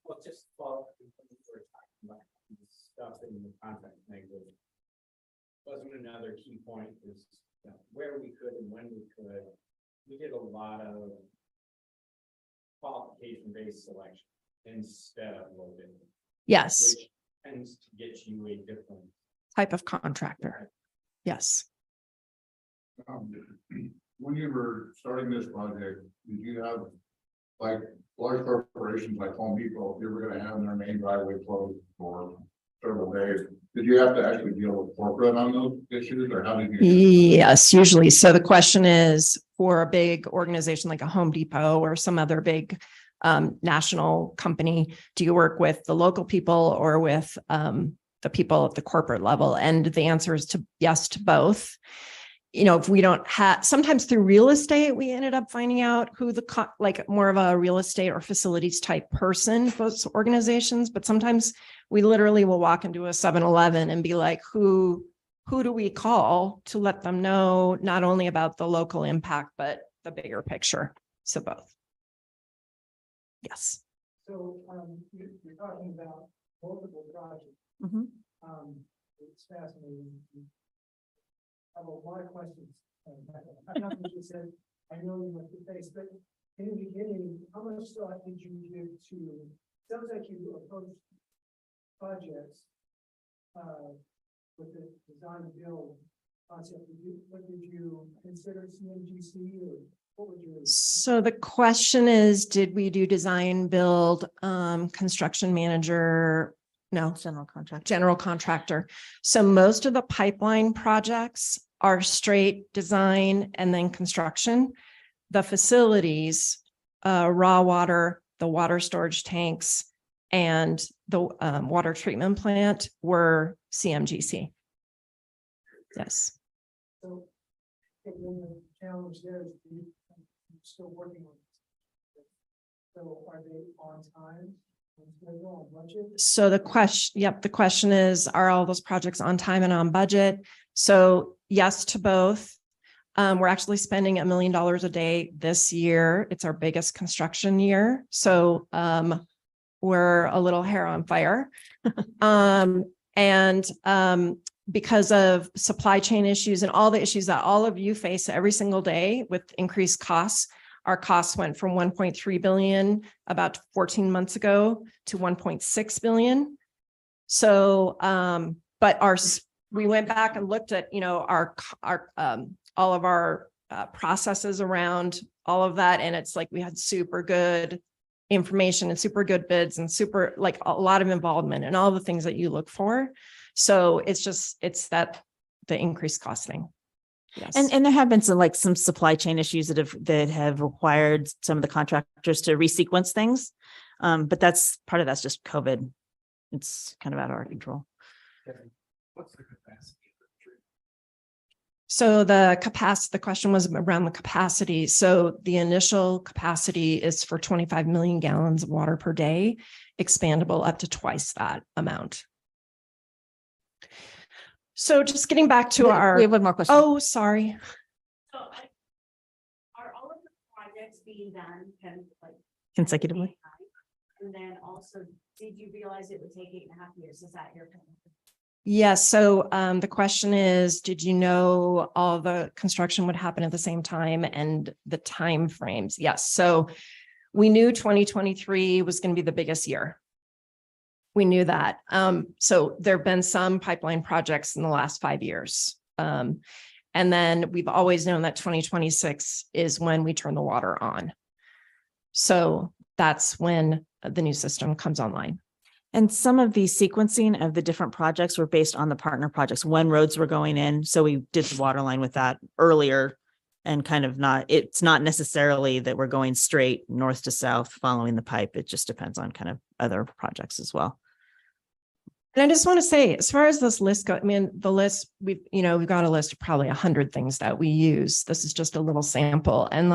Well, just follow up on what you were talking about, stuff in the contract language. wasn't another key point is where we could and when we could. We did a lot of qualification-based selection instead of low bid, Yes, which tends to get you a different. type of contractor. Yes. When you were starting this project, did you have like large corporations like Home Depot, if you were gonna have their main driveway closed for several days, did you have to actually deal with corporate on those issues or how did you? Yes, usually. So the question is for a big organization like a Home Depot or some other big national company, do you work with the local people or with the people at the corporate level? And the answer is yes to both. You know, if we don't have, sometimes through real estate, we ended up finding out who like more of a real estate or facilities type person for those organizations. But sometimes we literally will walk into a 7-Eleven and be like, who do we call to let them know not only about the local impact, but the bigger picture? So both. Yes. So, you're talking about multiple projects. Mhm. It's fascinating. I have a lot of questions. I'm not what you said, I know you went to face, but in the beginning, how much thought did you give to, sounds like you approached projects with the design build concept. What did you consider CMGC or what would you? So the question is, did we do design, build, construction manager? No, general contractor. So most of the pipeline projects are straight design and then construction. The facilities, raw water, the water storage tanks, and the water treatment plant were CMGC. Yes. So, the challenge there is you're still working on it. So are they on time? On budget? So the question is, are all those projects on time and on budget? So yes to both. We're actually spending $1 million a day this year. It's our biggest construction year. So we're a little hair on fire. Because of supply chain issues and all the issues that all of you face every single day with increased costs, our costs went from 1.3 billion about 14 months ago to 1.6 billion. So, we went back and looked at, all of our processes around all of that. And it's like, we had super good information and super good bids and super, like a lot of involvement and all the things that you look for. So it's the increased cost thing. Yes. And there have been some supply chain issues that have required some of the contractors to resequence things. But that's just COVID. It's kind of out of our control. What's the capacity? So the question was around the capacity. So the initial capacity is for 25 million gallons of water per day, expandable up to twice that amount. So just getting back to We have one more question. Oh, sorry. So are all of the projects being done Consecutively? And then also, did you realize it would take 8.5 years? Is that your plan? Yes. So the question is, did you know all the construction would happen at the same time and the time frames? Yes. So we knew 2023 was going to be the biggest year. We knew that. So there have been some pipeline projects in the last 5 years. And then we've always known that 2026 is when we turn the water on. So that's when the new system comes online. And some of the sequencing of the different projects were based on the partner projects, when roads were going in. So we did the water line with that earlier and it's not necessarily that we're going straight north to south following the pipe. It just depends on kind of other projects as well. And I just want to say, as far as this list goes, I mean, the list, we've got a list of probably 100 things that we use. This is just a little sample. And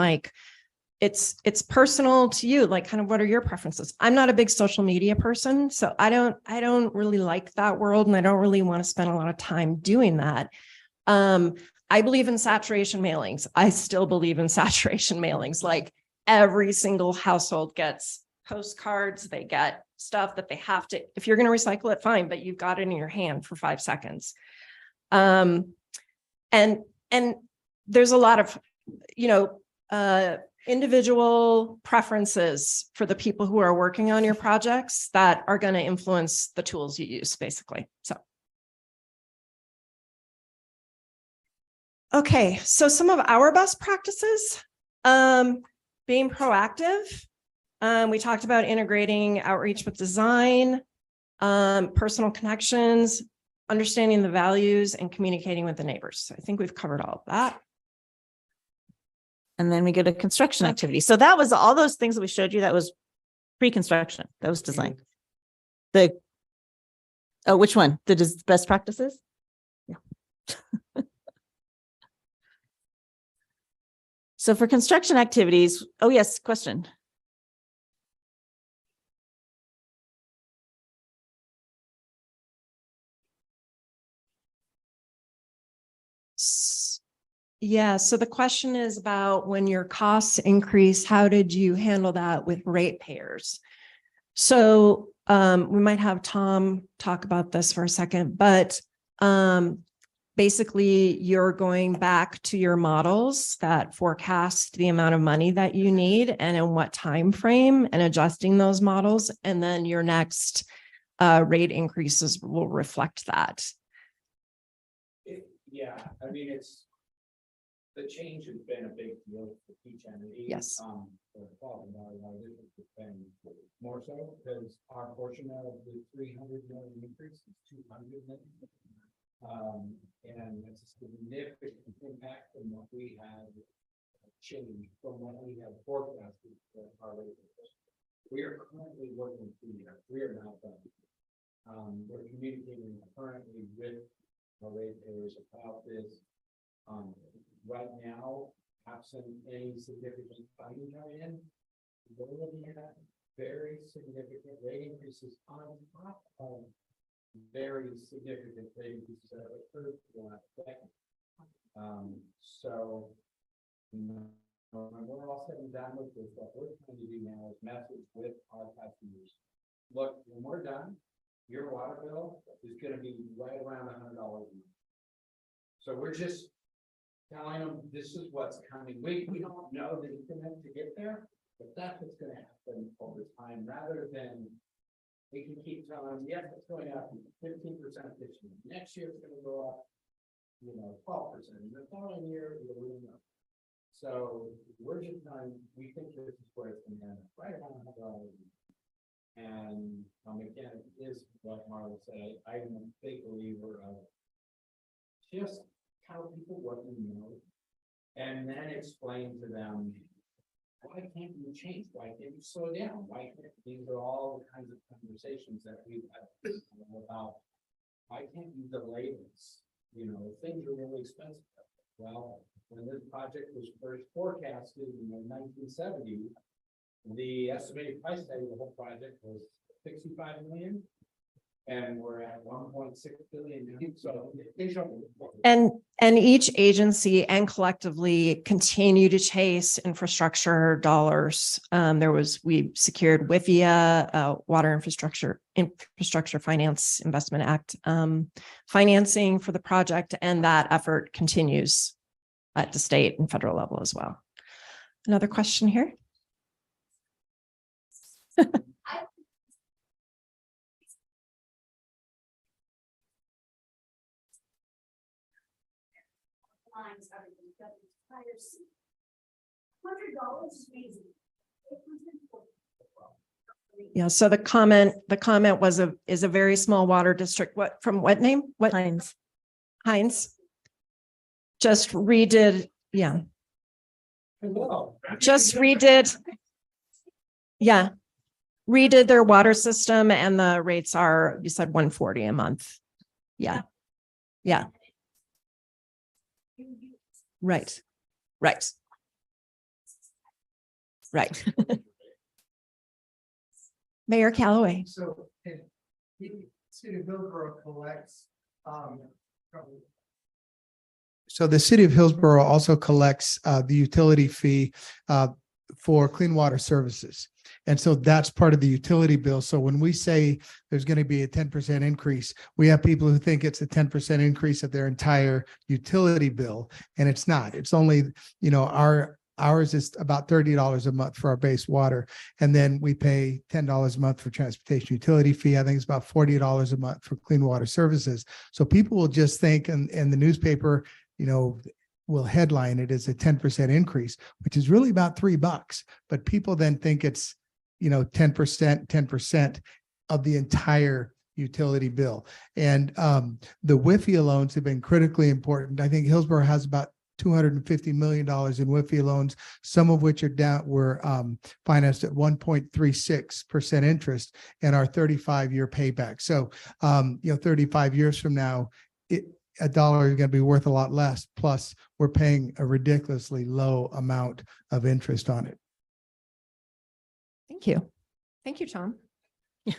it's personal to you, like kind of what are your preferences? I'm not a big social media person, so I don't really like that world. And I don't really want to spend a lot of time doing that. I believe in saturation mailings. I still believe in saturation mailings. Like every single household gets postcards, they get stuff that they have to, if you're going to recycle it, fine, but you've got it in your hand for 5 seconds. And there's a lot of, individual preferences for the people who are working on your projects that are going to influence the tools you use, basically. So. Okay, so some of our best practices, being proactive. We talked about integrating outreach with design, personal connections, understanding the values, and communicating with the neighbors. I think we've covered all of that. And then we go to construction activity. So that was all those things that we showed you. That was pre-construction. That was design. Which one? The best practices? Yeah. So for construction activities, oh yes, question. Yeah, so the question is about when your costs increase, how did you handle that with ratepayers? So we might have Tom talk about this for a second, but basically you're going back to your models that forecast the amount of money that you need and in what time frame, and adjusting those models, and then your next rate increases will reflect that. Yeah, I mean, the change has been a big deal for each entity. Yes. The problem has been more so because our portion of the 300 million increase is 200 million. And it's a significant impact from what we have changed from what we have forecasted for our rate. We are currently working through that. We are not done. We're communicating currently with our ratepayers about this. Right now, absent any significant funding coming in, we're looking at very significant rate increases on top of very significant rate increases that have occurred in the last decade. So when we're all said and done with this, what we're trying to do now is message with our customers. Look, when we're done, your water bill is going to be right around $100 a month. So we're just telling them this is what's coming. We don't know the increment to get there, but that's what's going to happen over time, rather than we can keep telling them, yes, it's going up 15% this year. Next year it's going to go up, 12%. And the following year, we'll know. So we're just we think this is where it's going to end up, right around $100. And again, is what Marla said. I'm a big believer of just tell people what you know, and then explain to them, why can't you change? Why can't you slow down? Why can't these are all the kinds of conversations that we've had about why can't you delay this? Things are really expensive. Well, when this project was first forecasted in the 1970s, the estimated price tag of the whole project was $65 million. And we're at 1.6 billion now. So and each agency and collectively continue to chase infrastructure dollars. We secured WIFIA, Water Infrastructure Finance Investment Act financing for the project, and that effort continues at the state and federal level as well. Another question here. Yeah, so the comment is a very small water district. What name? What? Hines. Just redid, yeah. Just redid. Yeah. Redid their water system, and the rates are, you said, $140 a month. Yeah. Yeah. Right. Right. Right. Mayor Callaway. So, City of Hillsborough collects, so the City of Hillsborough also collects the utility fee for clean water services. And so that's part of the utility bill. So when we say there's going to be a 10% increase, we have people who think it's a 10% increase of their entire utility bill. And it's not. It's only, ours is about $30 a month for our base water. And then we pay $10 a month for transportation utility fee. I think it's about $40 a month for clean water services. So people will just think, and the newspaper, will headline it as a 10% increase, which is really about $3. But people then think it's, 10% of the entire utility bill. And the WIFIA loans have been critically important. I think Hillsborough has about $250 million in WIFIA loans, some of which were financed at 1.36% interest and our 35-year payback. So, 35 years from now, a dollar is going to be worth a lot less. Plus, we're paying a ridiculously low amount of interest on it. Thank you. Thank you, Tom. We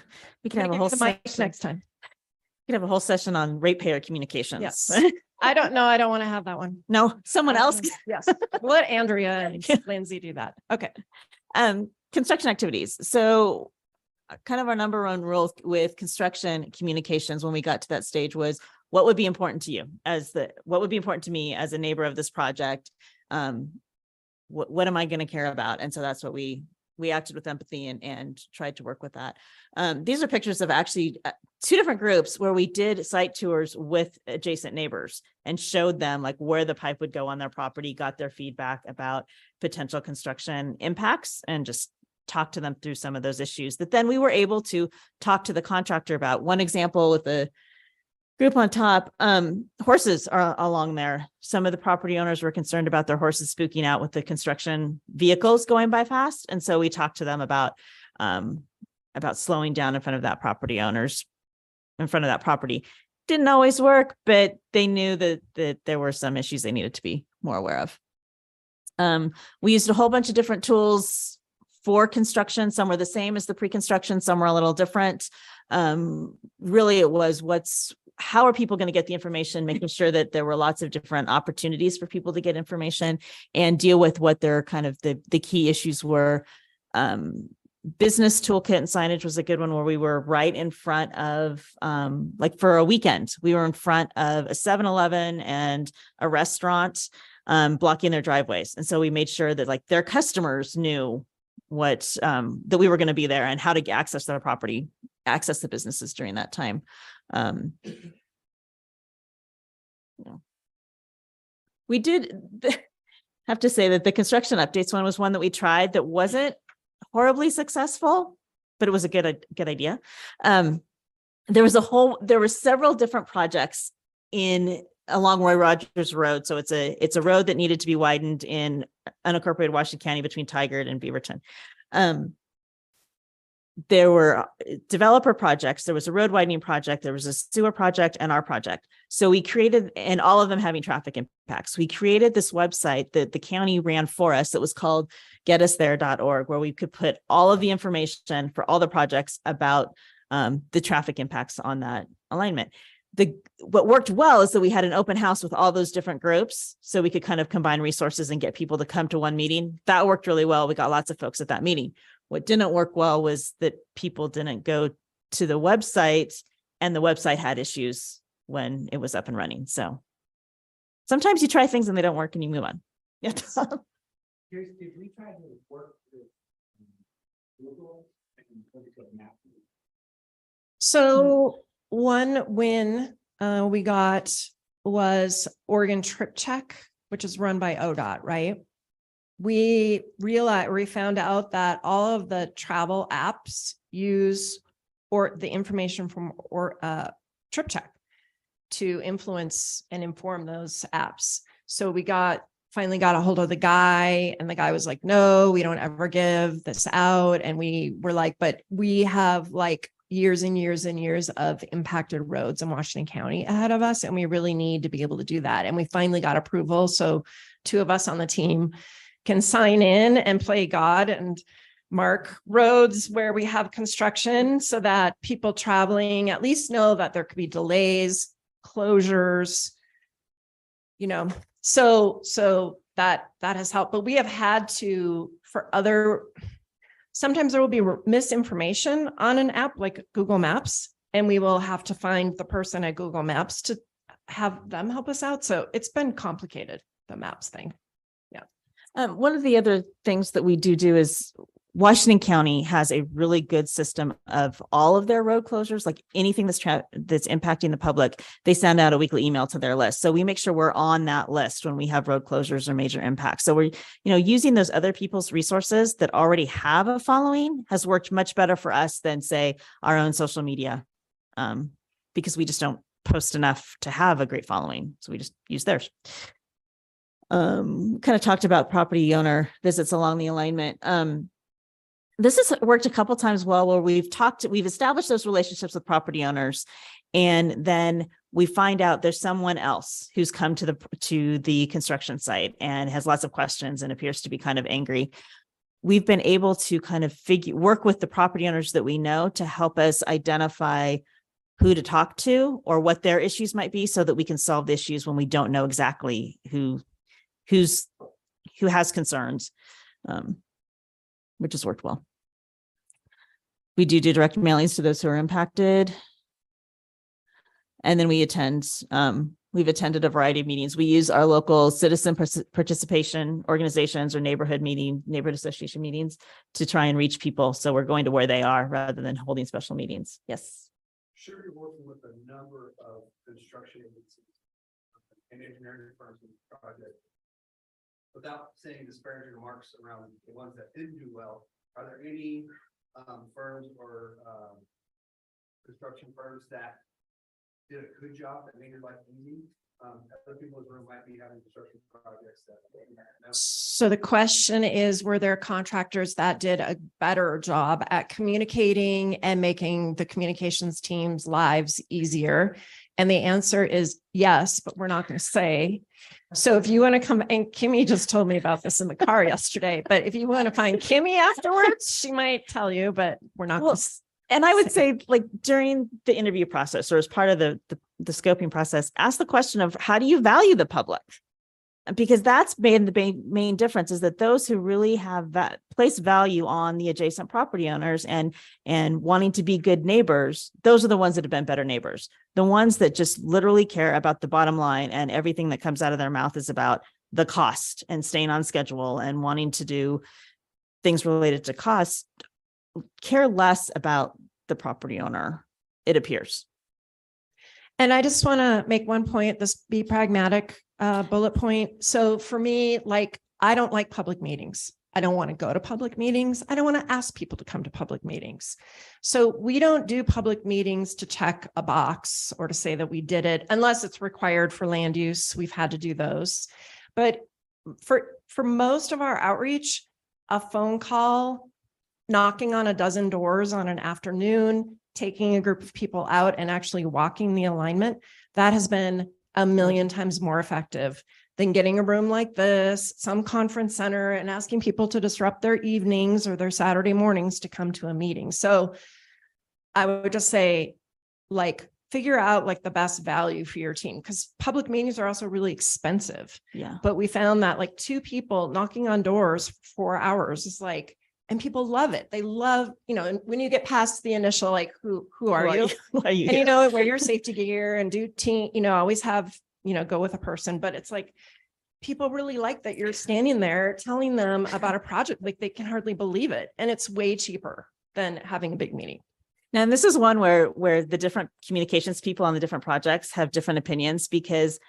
can Can have a whole mic session. next time. We can have a whole session on ratepayer communications. Yes. I don't know. I don't want to have that one. No, someone else. Yes. We'll let Andrea and Lindsay do that. Okay. Construction activities. So kind of our number one rule with construction communications when we got to that stage was what would be important to you what would be important to me as a neighbor of this project? What am I going to care about? And so that's what we acted with empathy and tried to work with that. These are pictures of actually two different groups where we did site tours with adjacent neighbors and showed them like where the pipe would go on their property, got their feedback about potential construction impacts, and just talked to them through some of those issues that then we were able to talk to the contractor about. One example with the group on top, horses are along there. Some of the property owners were concerned about their horses spooking out with the construction vehicles going by fast. And so we talked to them about slowing down in front of that property owners in front of that property. Didn't always work, but they knew that there were some issues they needed to be more aware of. We used a whole bunch of different tools for construction. Some were the same as the pre-construction, some were a little different. Really, it was how are people going to get the information, making sure that there were lots of different opportunities for people to get information and deal with what their kind of the key issues were. Business toolkit and signage was a good one where we were right in front of, like for a weekend, we were in front of a 7-Eleven and a restaurant blocking their driveways. And so we made sure that like their customers knew what that we were going to be there and how to access their property, access the businesses during that time. We did have to say that the construction updates one was one that we tried that wasn't horribly successful, but it was a good idea. There were several different projects along Roy Rogers Road. So it's a road that needed to be widened in unincorporated Washington County between Tigard and Beaverton. There were developer projects. There was a road widening project. There was a sewer project and our project. So we created, and all of them having traffic impacts. We created this website that the county ran for us that was called getusthere.org, where we could put all of the information for all the projects about the traffic impacts on that alignment. What worked well is that we had an open house with all those different groups, so we could kind of combine resources and get people to come to one meeting. That worked really well. We got lots of folks at that meeting. What didn't work well was that people didn't go to the website, and the website had issues when it was up and running. So sometimes you try things and they don't work and you move on. Yeah. Did we try to work with Google and look at maps? So one win we got was Oregon Trip Check, which is run by ODOT, right? We found out that all of the travel apps use the information from Trip Check to influence and inform those apps. So we finally got a hold of the guy, and the guy was like, no, we don't ever give this out. And we were like, but we have like years and years and years of impacted roads in Washington County ahead of us, and we really need to be able to do that. And we finally got approval. So 2 of us on the team can sign in and play God and mark roads where we have construction so that people traveling at least know that there could be delays, closures, so that has helped. But we have had to, for other sometimes there will be misinformation on an app like Google Maps, and we will have to find the person at Google Maps to have them help us out. So it's been complicated, the maps thing. One of the other things that we do is Washington County has a really good system of all of their road closures, like anything that's impacting the public. They send out a weekly email to their list. So we make sure we're on that list when we have road closures or major impacts. So we're, using those other people's resources that already have a following has worked much better for us than, say, our own social media, because we just don't post enough to have a great following. So we just use theirs. Kind of talked about property owner visits along the alignment. This has worked a couple times well, where we've established those relationships with property owners, and then we find out there's someone else who's come to the construction site and has lots of questions and appears to be kind of angry. We've been able to kind of work with the property owners that we know to help us identify who to talk to or what their issues might be, so that we can solve the issues when we don't know exactly who has concerns, which has worked well. We do direct mailings to those who are impacted. And then we've attended a variety of meetings. We use our local citizen participation organizations or neighborhood association meetings to try and reach people. So we're going to where they are rather than holding special meetings. Yes. Sure, you're working with a number of construction agencies and engineering firms in the project. Without saying disparaging remarks around the ones that didn't do well, are there any firms or construction firms that did a good job that made your life easy? Other people in the room might be having construction projects that. So the question is, were there contractors that did a better job at communicating and making the communications team's lives easier? And the answer is yes, but we're not going to say. So if you want to come, and Kimi just told me about this in the car yesterday, but if you want to find Kimi afterwards, she might tell you, but we're not. Well, and I would say, like, during the interview process or as part of the scoping process, ask the question of, how do you value the public? Because that's made the main difference, is that those who really have that place value on the adjacent property owners and wanting to be good neighbors, those are the ones that have been better neighbors. The ones that just literally care about the bottom line, and everything that comes out of their mouth is about the cost and staying on schedule and wanting to do things related to cost, care less about the property owner, it appears. And I just want to make one point, this be pragmatic bullet point. So for me, like, I don't like public meetings. I don't want to go to public meetings. I don't want to ask people to come to public meetings. So we don't do public meetings to check a box or to say that we did it, unless it's required for land use. We've had to do those. But for most of our outreach, a phone call, knocking on a dozen doors on an afternoon, taking a group of people out and actually walking the alignment, that has been a million times more effective than getting a room like this, some conference center, and asking people to disrupt their evenings or their Saturday mornings to come to a meeting. So I would just say, like, figure out like the best value for your team, because public meetings are also really expensive. Yeah. But we found that like 2 people knocking on doors for 4 hours is like, and people love it. They love, and when you get past the initial, like, who are you? Why are you And, here? wear your safety gear and do team, always have, go with a person, but it's like, people really like that you're standing there telling them about a project, like they can hardly believe it. And it's way cheaper than having a big meeting. Now, and this is one where the different communications people on the different projects have different opinions, because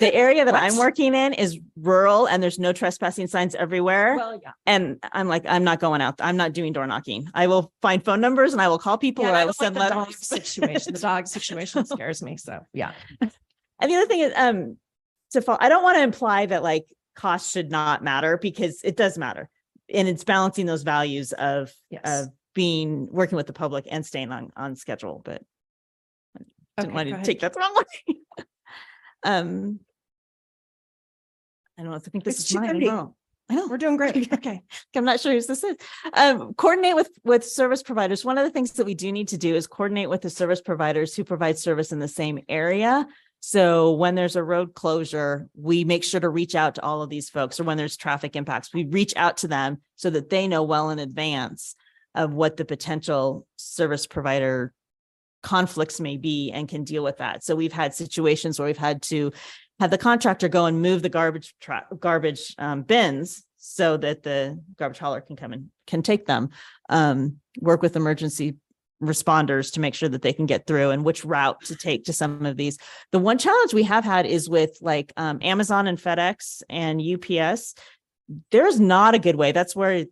the area that I'm working in is rural and there's no trespassing signs everywhere. Well, yeah. And I'm like, I'm not going out. I'm not doing door knocking. I will find phone numbers and I will call people, or I will send the dog letters. situation. The dog situation scares me. So yeah. And the other thing is, I don't want to imply that like cost should not matter, because it does matter. And it's balancing those values of working with the public and staying on schedule, but I didn't want to take that the wrong way. I don't know. I think this It's is mine. I know. We're doing great. Okay. I'm not sure who this is. Coordinate with service providers. One of the things that we do need to do is coordinate with the service providers who provide service in the same area. So when there's a road closure, we make sure to reach out to all of these folks, or when there's traffic impacts, we reach out to them so that they know well in advance of what the potential service provider conflicts may be and can deal with that. So we've had situations where we've had to have the contractor go and move the garbage bins so that the garbage hauler can come and can take them, work with emergency responders to make sure that they can get through and which route to take to some of these. The one challenge we have had is with like Amazon and FedEx and UPS. There's not a good way. That's where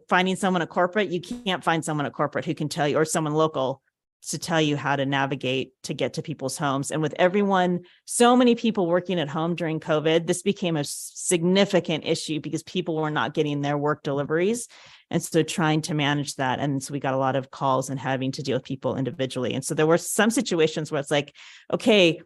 finding someone at corporate, you can't find someone at corporate who can tell you, or someone local to tell you how to navigate to get to people's homes. And with everyone, so many people working at home during COVID, this became a significant issue because people were not getting their work deliveries. And so trying to manage that. And so we got a lot of calls and having to deal with people individually. And so there were some situations where it's like, okay,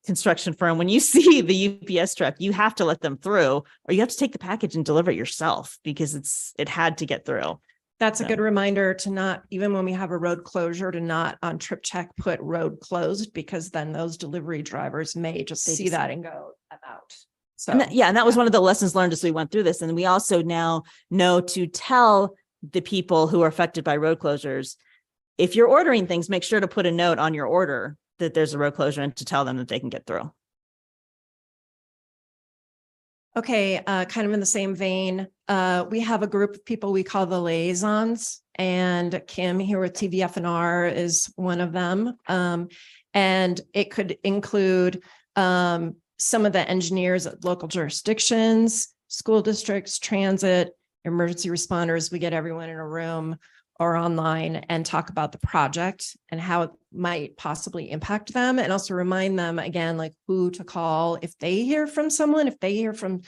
construction firm, when you see the UPS truck, you have to let them through, or you have to take the package and deliver it yourself because it had to get through. That's a So- good reminder to not, even when we have a road closure, to not on trip check put road closed, because then those delivery drivers may just They see just- that and go about. So And that was one of the lessons learned as we went through this. And we also now know to tell the people who are affected by road closures, if you're ordering things, make sure to put a note on your order that there's a road closure and to tell them that they can get through. Okay, kind of in the same vein, we have a group of people we call the liaisons, and Kim here with TVF&R is one of them. And it could include some of the engineers at local jurisdictions, school districts, transit, emergency responders. We get everyone in a room or online and talk about the project and how it might possibly impact them, and also remind them again, like who to call if they hear from someone, if they hear from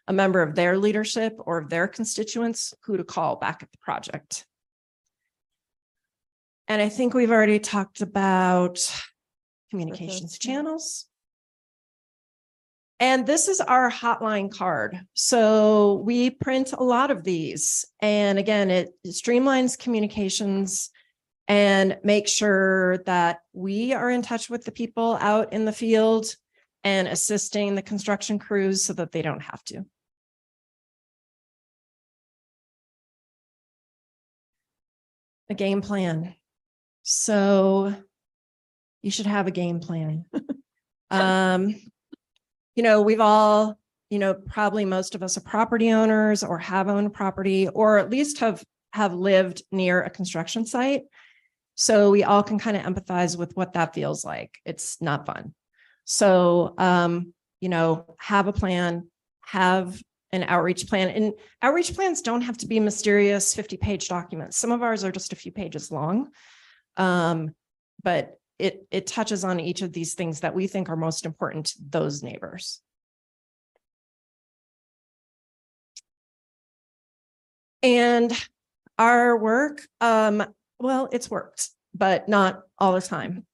a member of their leadership or of their constituents, who to call back at the project. And I think we've already talked about communications channels. And this is our hotline card. So we print a lot of these. And again, it streamlines communications and make sure that we are in touch with the people out in the field and assisting the construction crews so that they don't have to. A game plan. So you should have a game plan. We've all, probably most of us are property owners or have owned property, or at least have lived near a construction site. So we all can kind of empathize with what that feels like. It's not fun. So, have a plan, have an outreach plan, and outreach plans don't have to be mysterious 50-page documents. Some of ours are just a few pages long. But it touches on each of these things that we think are most important to those neighbors. And our work, well, it's worked, but not all the time.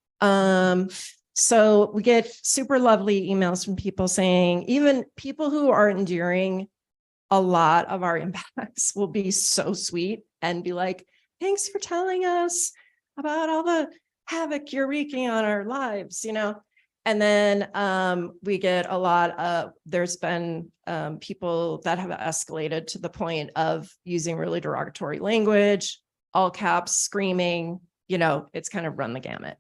So we get super lovely emails from people saying, even people who are enduring a lot of our impacts will be so sweet and be like, thanks for telling us about all the havoc you're wreaking on our lives, And then we get a lot of, there's been people that have escalated to the point of using really derogatory language, all caps, screaming, it's kind of run the gamut.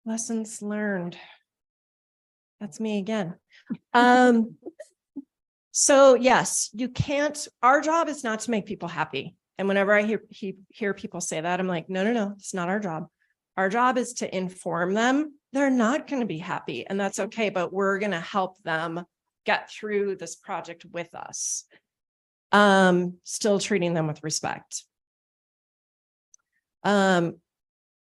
Lessons learned. That's me again. So yes, you can't, our job is not to make people happy. And whenever I hear people say that, I'm like, no, it's not our job. Our job is to inform them. They're not going to be happy, and that's okay, but we're going to help them get through this project with us. Still treating them with respect.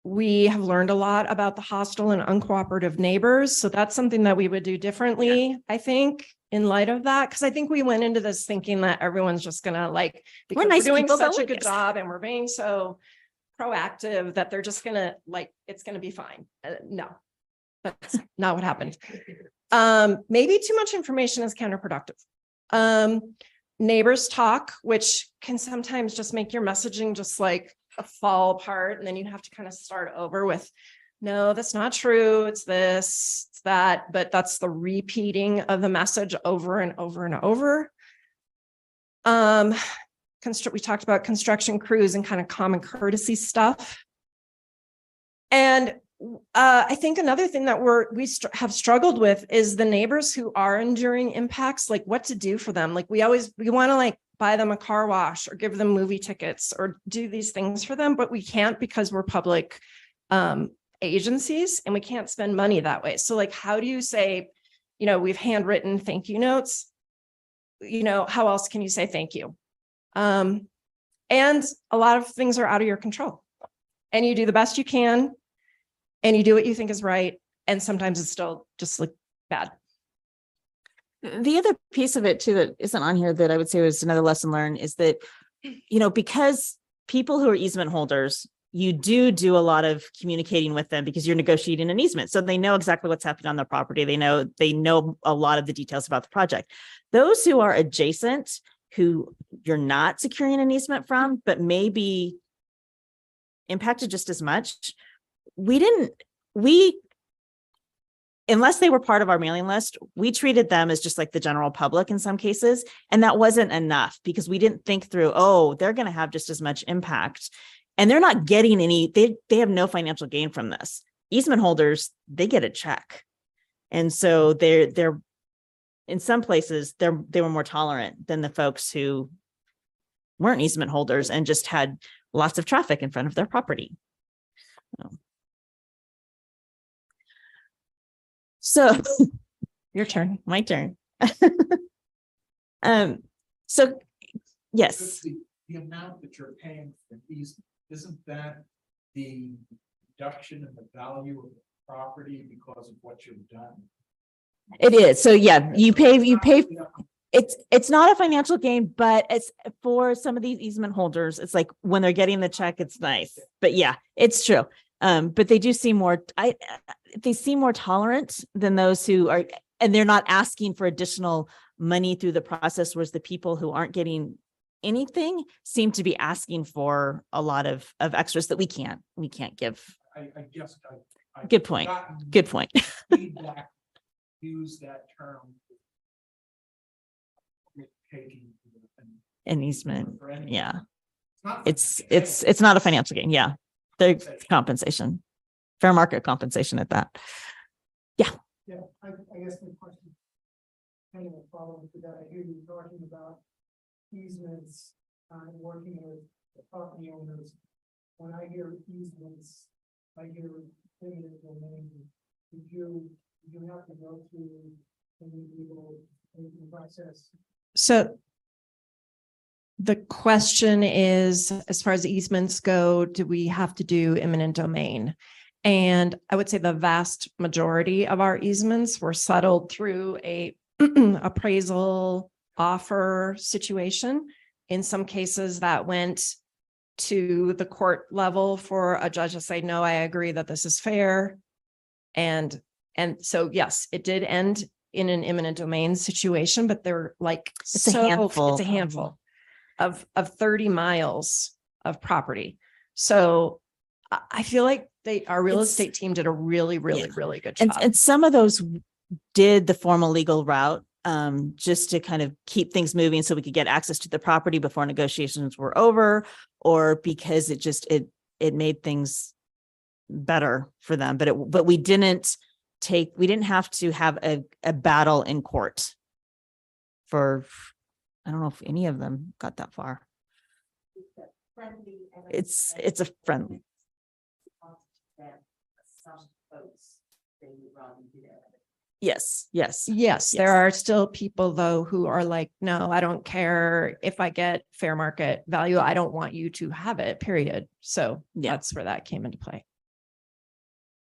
We have learned a lot about the hostile and uncooperative neighbors. So that's something that we would do differently, I think, in light of that. Because I think we went into this thinking that everyone's just going to because nice we're doing people, such they'll a good like us. job and we're being so proactive that they're just going to it's going to be fine. No, that's not what happened. Maybe too much information is counterproductive. Neighbors talk, which can sometimes just make your messaging just fall apart, and then you have to kind of start over with no, that's not true. It's this, it's that, but that's the repeating of the message over and over and over. We talked about construction crews and kind of common courtesy stuff. And I think another thing that we have struggled with is the neighbors who are enduring impacts, like what to do for them. Like we want to like buy them a car wash or give them movie tickets or do these things for them, but we can't because we're public agencies and we can't spend money that way. So like, how do you say, we've handwritten thank you notes, how else can you say thank you? And a lot of things are out of your control and you do the best you can and you do what you think is right. And sometimes it's still just like bad. The other piece of it too that isn't on here that I would say was another lesson learned is that, because people who are easement holders, you do a lot of communicating with them because you're negotiating an easement. So they know exactly what's happening on their property. They know a lot of the details about the project. Those who are adjacent, who you're not securing an easement from, but may be impacted just as much. Unless they were part of our mailing list, we treated them as just like the general public in some cases. And that wasn't enough because we didn't think through, they're going to have just as much impact and they're not getting any, they have no financial gain from this. Easement holders, they get a check. And so they're in some places, they were more tolerant than the folks who weren't easement holders and just had lots of traffic in front of their property. So Your turn. my turn. So yes, The amount that you're paying for these, isn't that the reduction in the value of the property because of what you've done? it is. So yeah, you pay, it's not a financial gain, but it's for some of these easement holders. It's like when they're getting the check, it's nice, but yeah, it's true. But they do seem they seem more tolerant than those who are, and they're not asking for additional money through the process, whereas the people who aren't getting anything seem to be asking for a lot of extras that we can't give. I guess. Good point. Good point. Feedback, use that term. Taking An easement. for anything. Yeah. not It's not a financial gain. Yeah. The compensation, fair market compensation at that. Yeah, I guess the question. Kind of a follow-up to that, I hear you talking about easements, and working with the property owners. When I hear easements, I hear limited domain. Did you have to go through any legal process? So the question is, as far as easements go, do we have to do eminent domain? And I would say the vast majority of our easements were settled through a appraisal offer situation. In some cases that went to the court level for a judge to say, no, I agree that this is fair. And so, yes, it did end in an eminent domain situation, but they're like, It's a handful. It's a handful of 30 miles of property. So I feel like our real estate team did a really good job. And some of those did the formal legal route, just to kind of keep things moving so we could get access to the property before negotiations were over, or because it made things better for them. But we didn't have to have a battle in court for, I don't know if any of them got that far. It's a friendly. Yes. Yes, there are still people though who are like, no, I don't care if I get fair market value. I don't want you to have it, period. So Yeah. that's where that came into play.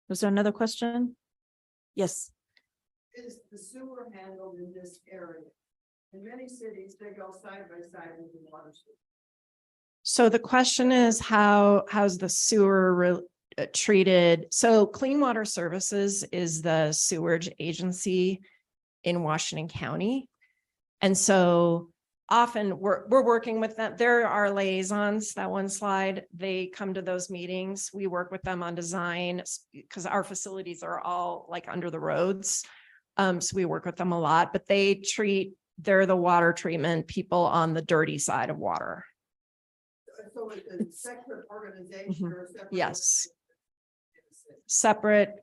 Was there another question? Yes. Is the sewer handled in this area? In many cities, they go side by side with the water. So the question is, how's the sewer treated? So Clean Water Services is the sewerage agency in Washington County. And so often we're working with them. There are liaisons, that one slide. They come to those meetings. We work with them on design because our facilities are all like under the roads. So we work with them a lot, but they're the water treatment people on the dirty side of water. So it's a separate organization or a separate? Yes. Separate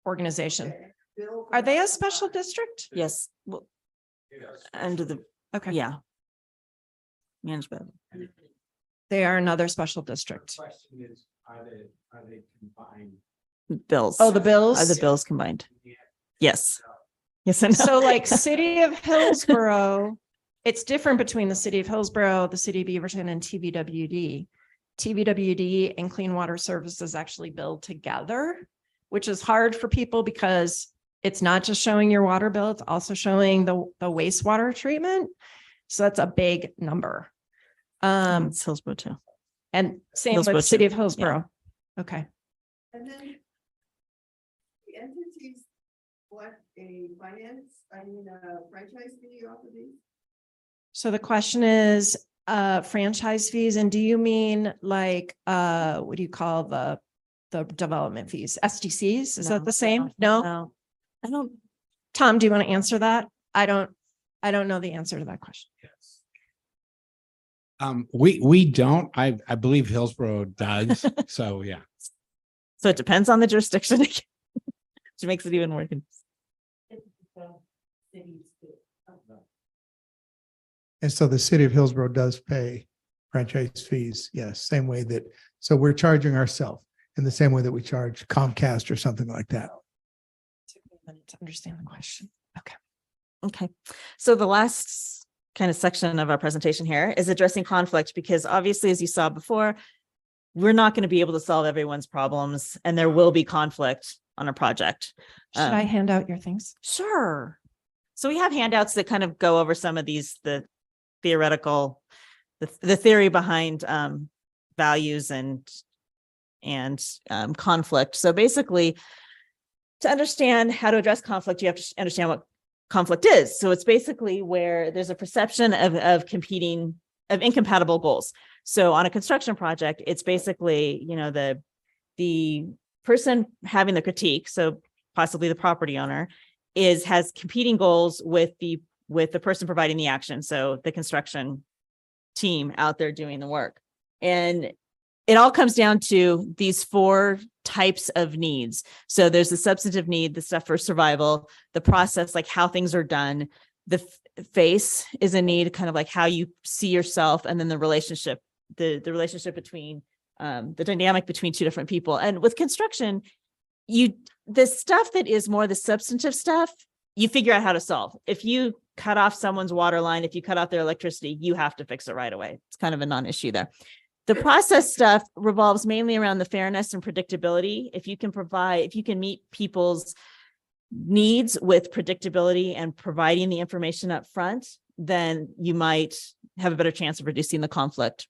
organization. Okay. Bill, Are they a special district? Yes, well, under the, Okay. yeah. Management They are another special district. Question is, are they combined? bills. Oh, the bills? Are the bills combined? Yes. Yes, and no. So like City of Hillsborough, it's different between the City of Hillsborough, the City of Beaverton and TVWD. TVWD and Clean Water Services actually bill together, which is hard for people because it's not just showing your water bill, it's also showing the wastewater treatment. So that's a big number. It's Hillsborough too. And same Hillsborough with City too, of Hillsborough. Okay. And then the entities, what a franchise fee off of these? So the question is, franchise fees, and do you mean like, what do you call the development fees? SDCs? Is that the same? No? I don't, Tom, do you want to answer that? I don't know the answer to that question. We don't, I believe Hillsborough does, so yeah. so it depends on the jurisdiction. Which makes it even more. And so the city of Hillsborough does pay franchise fees. Yes, same way that, so we're charging ourselves in the same way that we charge Comcast or something like that. Took me a minute to understand the question. Okay. Okay, so the last kind of section of our presentation here is addressing conflict, because obviously, as you saw before, we're not going to be able to solve everyone's problems, and there will be conflict on a project. Should I hand out your things? Sure. So we have handouts that kind of go over some of these, the theoretical, the theory behind values and conflict. So basically, to understand how to address conflict, you have to understand what conflict is. So it's basically where there's a perception of incompatible goals. So on a construction project, it's basically, the person having the critique, so possibly the property owner, has competing goals with the person providing the action. So the construction team out there doing the work. And it all comes down to these 4 types of needs. So there's the substantive need, the stuff for survival, the process, like how things are done. The face is a need, kind of like how you see yourself, and then the relationship, the relationship between the dynamic between 2 different people. And with construction, the stuff that is more the substantive stuff, you figure out how to solve. If you cut off someone's water line, if you cut off their electricity, you have to fix it right away. It's kind of a non-issue there. The process stuff revolves mainly around the fairness and predictability. If you can meet people's needs with predictability and providing the information up front, then you might have a better chance of reducing the conflict.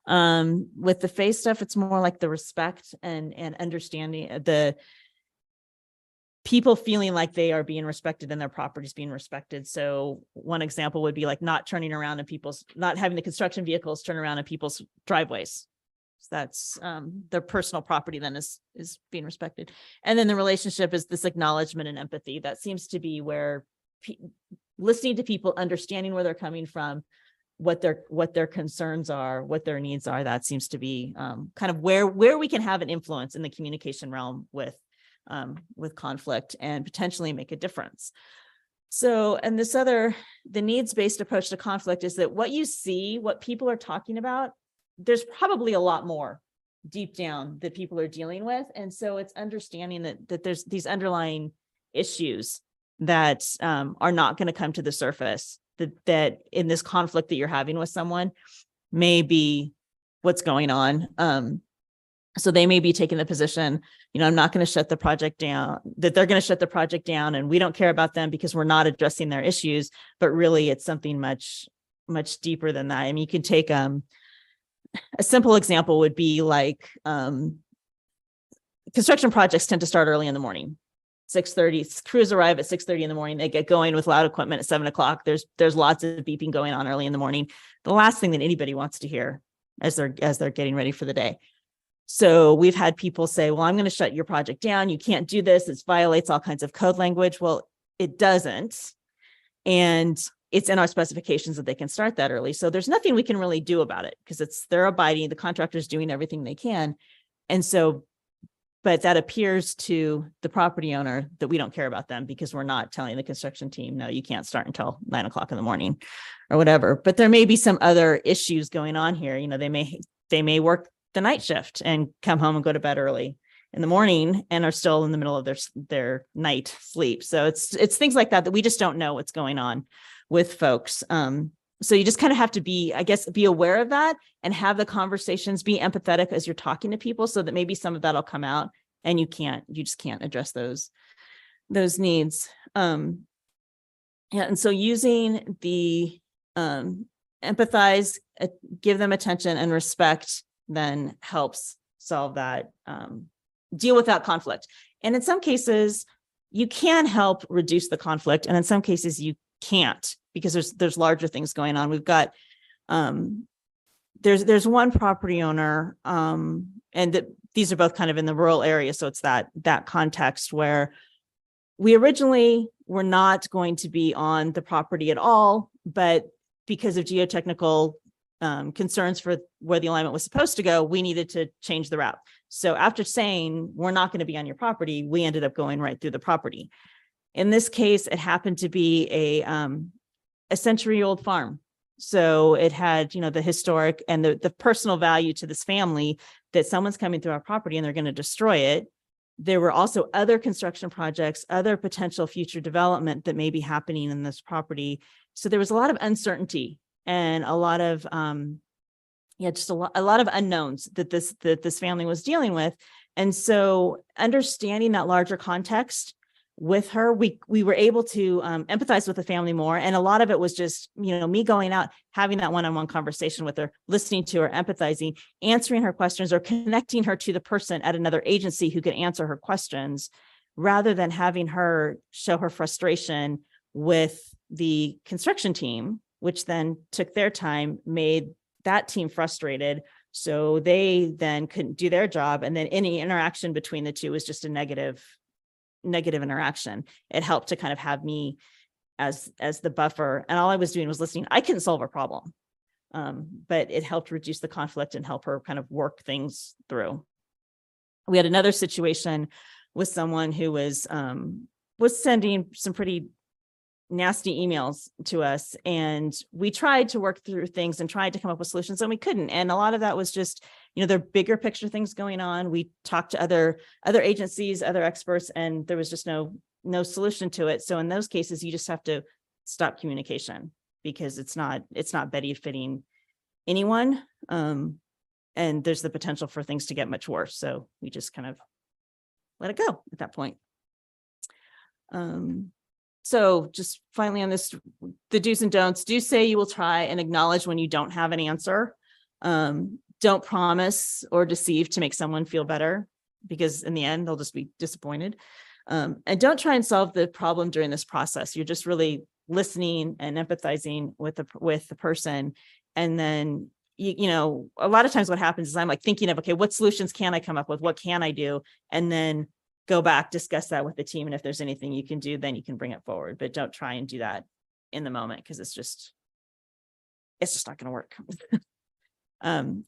With the face stuff, it's more like the respect and understanding the people feeling like they are being respected and their properties being respected. So one example would be like not having the construction vehicles turn around in people's driveways. So that's their personal property then is being respected. And then the relationship is this acknowledgement and empathy. That seems to be where listening to people, understanding where they're coming from, what their concerns are, what their needs are. That seems to be kind of where we can have an influence in the communication realm with conflict and potentially make a difference. So, and the needs-based approach to conflict is that what you see, what people are talking about, there's probably a lot more deep down that people are dealing with. And so it's understanding that there's these underlying issues that are not going to come to the surface, that in this conflict that you're having with someone may be what's going on. So they may be taking the position, I'm not going to shut the project down, that they're going to shut the project down and we don't care about them because we're not addressing their issues, but really it's something much, much deeper than that. I mean, you can take a simple example would be like construction projects tend to start early in the morning. 6:30, crews arrive at 6:30 in the morning. They get going with loud equipment at 7 o'clock. There's lots of beeping going on early in the morning. The last thing that anybody wants to hear as they're getting ready for the day. So we've had people say, well, I'm going to shut your project down. You can't do this. It violates all kinds of code language. Well, it doesn't. And it's in our specifications that they can start that early. So there's nothing we can really do about it because they're abiding, the contractor's doing everything they can. And so, but that appears to the property owner that we don't care about them because we're not telling the construction team, no, you can't start until 9 o'clock in the morning or whatever. But there may be some other issues going on here. You know, they may work the night shift and come home and go to bed early in the morning and are still in the middle of their night sleep. So it's things like that we just don't know what's going on with folks. So you just kind of have to be aware of that and have the conversations, be empathetic as you're talking to people so that maybe some of that will come out and you just can't address those needs. And so using the empathize, give them attention and respect then helps solve that, deal with that conflict. And in some cases, you can help reduce the conflict. And in some cases you can't because there's larger things going on. We've got, there's one property owner, and these are both kind of in the rural area. So it's that context where we originally were not going to be on the property at all, but because of geotechnical concerns for where the alignment was supposed to go, we needed to change the route. So after saying we're not going to be on your property, we ended up going right through the property. In this case, it happened to be a century-old farm. So it had, the historic and the personal value to this family that someone's coming through our property and they're going to destroy it. There were also other construction projects, other potential future development that may be happening in this property. So there was a lot of uncertainty and a lot of, just a lot of unknowns that this family was dealing with. And so understanding that larger context with her, we were able to empathize with the family more. And a lot of it was just, me going out, having that one-on-one conversation with her, listening to her, empathizing, answering her questions, or connecting her to the person at another agency who could answer her questions, rather than having her show her frustration with the construction team, which then took their time, made that team frustrated. So they then couldn't do their job. And then any interaction between the two was just a negative interaction. It helped to kind of have me as the buffer, and all I was doing was listening. I couldn't solve a problem, but it helped reduce the conflict and help her kind of work things through. We had another situation with someone who was sending some pretty nasty emails to us, and we tried to work through things and tried to come up with solutions, and we couldn't. And a lot of that was just, there are bigger picture things going on. We talked to other agencies, other experts, and there was just no solution to it. So in those cases, you just have to stop communication because it's not benefiting anyone. And there's the potential for things to get much worse. So we just kind of let it go at that point. So just finally on this, the do's and don'ts, do say you will try and acknowledge when you don't have an answer. Don't promise or deceive to make someone feel better, because in the end, they'll just be disappointed. And don't try and solve the problem during this process. You're just really listening and empathizing with the person. And then, a lot of times what happens is I'm like thinking of, okay, what solutions can I come up with? What can I do? And then go back, discuss that with the team. And if there's anything you can do, then you can bring it forward, but don't try and do that in the moment, because it's just not going to work.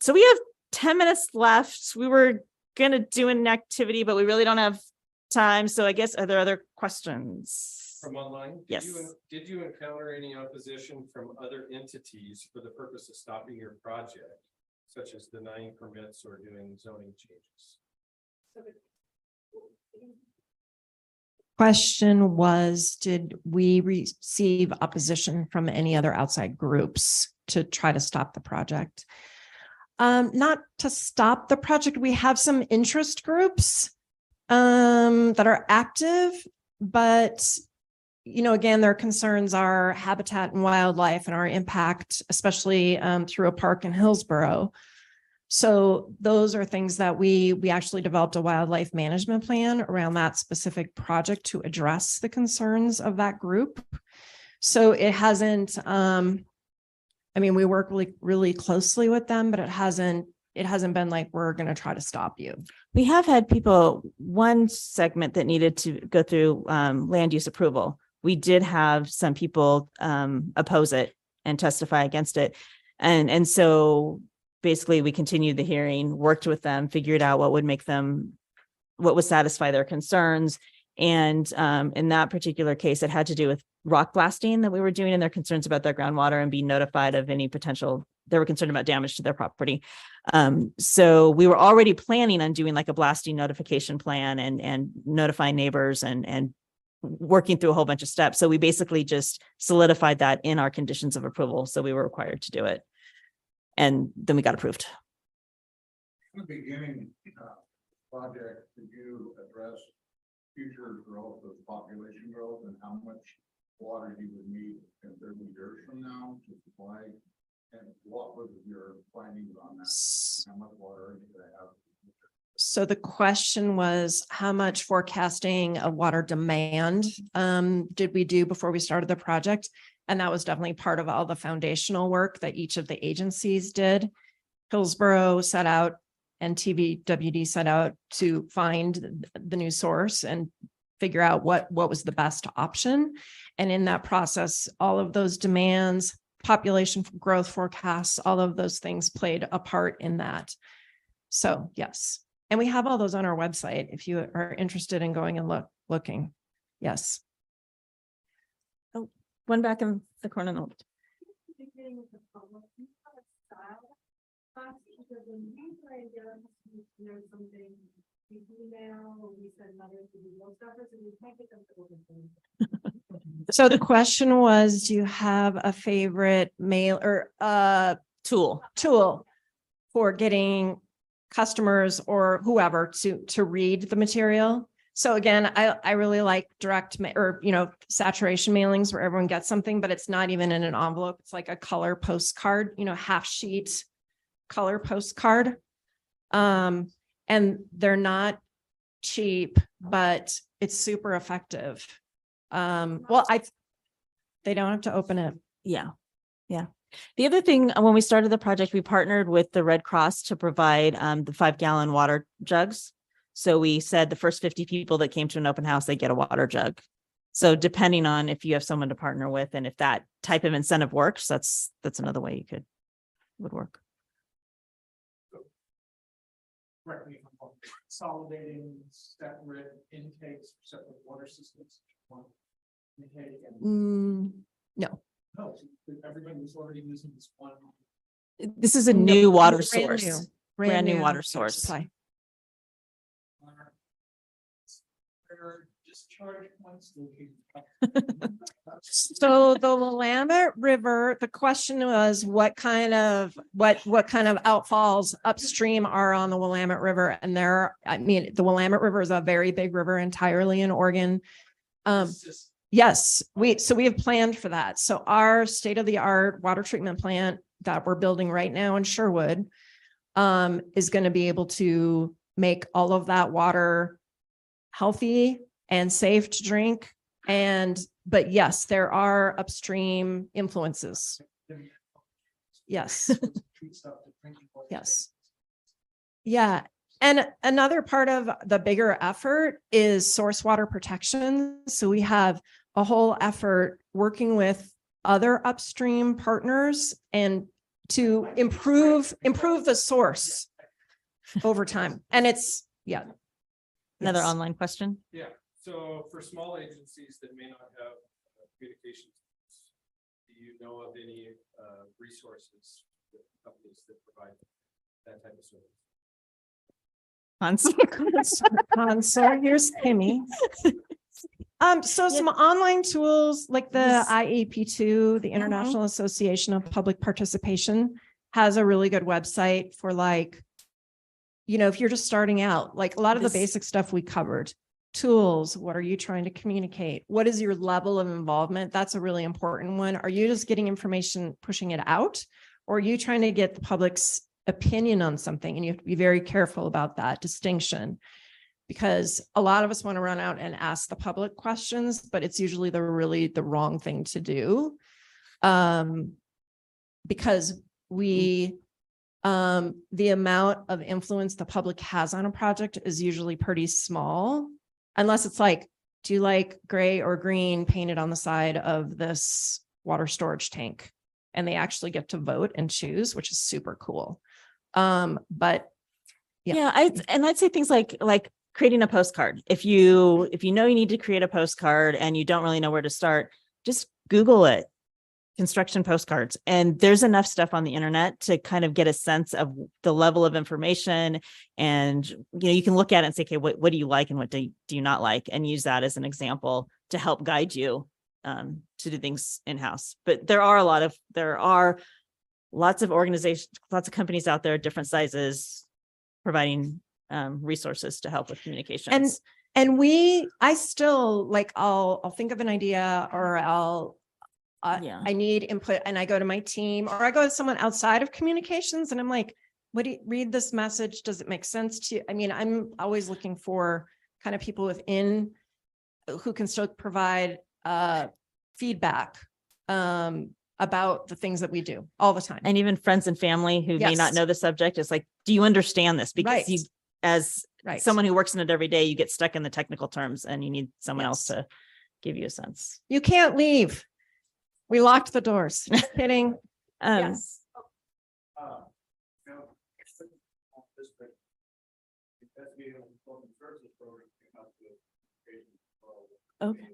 So we have 10 minutes left. We were going to do an activity, but we really don't have time. So I guess, are there other questions? From online? Yes. Did you encounter any opposition from other entities for the purpose of stopping your project, such as denying permits or doing zoning changes? Question was, did we receive opposition from any other outside groups to try to stop the project? Not to stop the project. We have some interest groups that are active, but again, their concerns are habitat and wildlife and our impact, especially through a park in Hillsborough. So those are things that we actually developed a wildlife management plan around that specific project to address the concerns of that group. So it hasn't, I mean, we work really, really closely with them, but it hasn't been like, we're going to try to stop you. We have had people, one segment that needed to go through land use approval. We did have some people oppose it and testify against it. And so basically we continued the hearing, worked with them, figured out what would satisfy their concerns. And in that particular case, it had to do with rock blasting that we were doing and their concerns about their groundwater and being notified of any potential, they were concerned about damage to their property. So we were already planning on doing like a blasting notification plan and notifying neighbors and working through a whole bunch of steps. So we basically just solidified that in our conditions of approval. So we were required to do it. And then we got approved. In the beginning, project, did you address future growth of population growth and how much water you would need in 30 years from now to supply? And what was your findings on that? How much water are you going to have? So the question was, how much forecasting of water demand did we do before we started the project? And that was definitely part of all the foundational work that each of the agencies did. Hillsborough set out and TVWD set out to find the new source and figure out what was the best option. And in that process, all of those demands, population growth forecasts, all of those things played a part in that. So yes. And we have all those on our website if you are interested in going and looking. Yes. Oh, one back in the corner. No. So the question was, do you have a favorite mail or tool for getting customers or whoever to read the material? So again, I really like direct saturation mailings where everyone gets something, but it's not even in an envelope. It's like a color postcard, half sheet color postcard. And they're not cheap, but it's super effective. Well, they don't have to open it. Yeah. Yeah. The other thing, when we started the project, we partnered with the Red Cross to provide the 5-gallon water jugs. So we said the first 50 people that came to an open house, they get a water jug. So depending on if you have someone to partner with and if that type of incentive works, that's another way would work. Correct me if I'm wrong. Consolidating separate intakes, separate water systems. One intake and No. no, everybody was already using this one. This is a new water Brand source, new. brand new water source. Supply. Discharge points located. So the Willamette River, the question was what kind of outfalls upstream are on the Willamette River? And the Willamette River is a very big river entirely in Oregon. Yes, we have planned for that. So our state-of-the-art water treatment plant that we're building right now in Sherwood is going to be able to make all of that water healthy and safe to drink. But yes, there are upstream influences. Yes. Yes. Yeah. And another part of the bigger effort is source water protection. So we have a whole effort working with other upstream partners and to improve the source over time. And it's, yeah. Another Yes. online question. Yeah, so for small agencies that may not have communications, do you know of any resources, companies that provide that type of service? Console, here's Kimi. So some online tools like the IAP2, the International Association of Public Participation, has a really good website for if you're just starting out, like a lot of the basic stuff we covered. Tools, what are you trying to communicate? What is your level of involvement? That's a really important one. Are you just getting information, pushing it out? Or are you trying to get the public's opinion on something, and you have to be very careful about that distinction. Because a lot of us want to run out and ask the public questions, but it's usually the wrong thing to do. Because the amount of influence the public has on a project is usually pretty small. Unless it's like, do you like gray or green painted on the side of this water storage tank? And they actually get to vote and choose, which is super cool. But Yeah, I'd say things like creating a postcard. If you know you need to create a postcard and you don't really know where to start, just Google it. Construction postcards. And there's enough stuff on the internet to kind of get a sense of the level of information. And, you can look at it and say, okay, what do you like and what do you not like? And use that as an example to help guide you to do things in-house. But there are lots of organizations, lots of companies out there, different sizes, providing resources to help with communications. And I still I'll think of an idea, or I need input, and I go to my team, or I go to someone outside of communications, and I'm like, what do you read this message? Does it make sense to you? I mean, I'm always looking for kind of people within who can still provide feedback about the things that we do all the time. And even friends and family who may not Yes. know the subject, it's like, do you understand this? Because Right. as Right. someone who works in it every day, you get stuck in the technical terms and you need someone else Yes. to give you a sense. You can't leave. We locked the doors. Kidding. This Yes. investigating consulting services program came up with. Okay.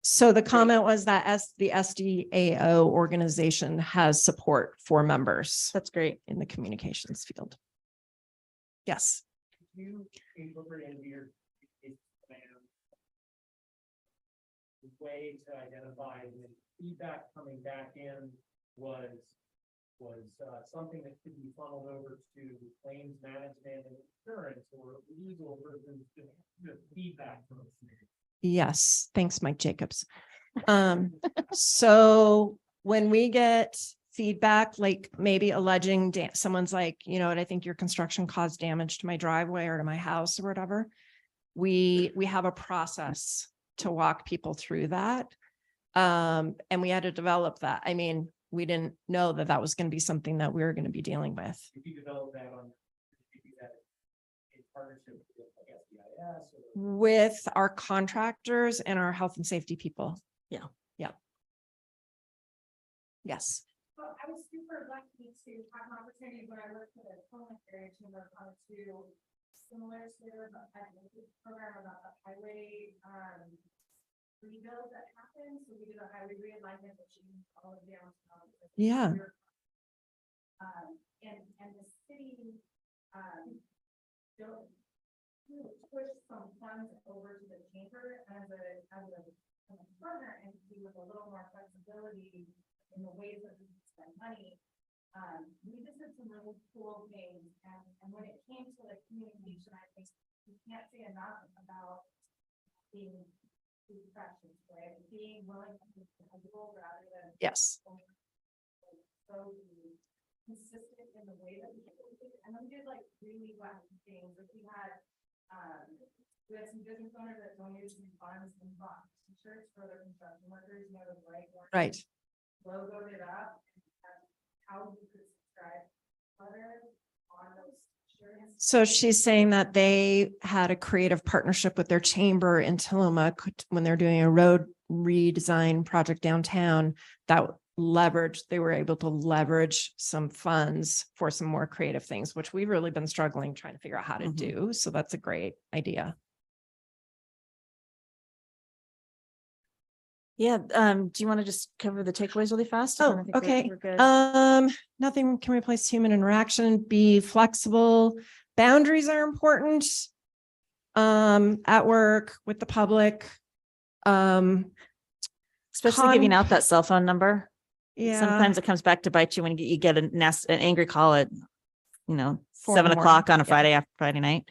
So the comment was that the SDAO organization has support for members That's great. in the communications field. Yes. You incorporate into your plan way to identify the feedback coming back in was something that could be funneled over to claims management and insurance or legal versus the feedback from the community. Yes. Thanks, Mike Jacobs. So when we get feedback, like maybe alleging someone's like, and I think your construction caused damage to my driveway or to my house or whatever, we have a process to walk people through that. And we had to develop that. I mean, we didn't know that was going to be something that we were going to be dealing with. If you develop that in partnership with SDIS or With our contractors and our health and safety people. Yeah. Yeah. Yes. Well, I was super lucky to have an opportunity when I worked at a Poland area to work on two similar sort of program about the highway rebuild that happened. So we did a highway realignment, which used all of the Yeah. And the city push some funds over to the chamber as a partner entity with a little more flexibility in the ways that we spend money. We just did some really cool things, and when it came to the communication, I think we can't say enough about being professionals, right? Being willing to be accountable rather than Yes. so consistent in the way that we did it. And then we did like really wacky things. Like we had some business owners that donated some funds and bought t-shirts for their construction workers, the right one. Right. Logoed it up, and how you could subscribe letters on those shirts. So she's saying that they had a creative partnership with their chamber in Tillamook when they're doing a road redesign project downtown that they were able to leverage some funds for some more creative things, which we've really been struggling trying to figure out how to do. So that's a great idea. Yeah. Do you want to just cover the takeaways really fast? And then I think Okay. we're good. Nothing can replace human interaction. Be flexible. Boundaries are important. At work, with the public. Especially giving out that cell phone number. Yeah. Sometimes it comes back to bite you when you get an angry call at, 4 in the 7 o'clock morning. on a Yeah. Friday night.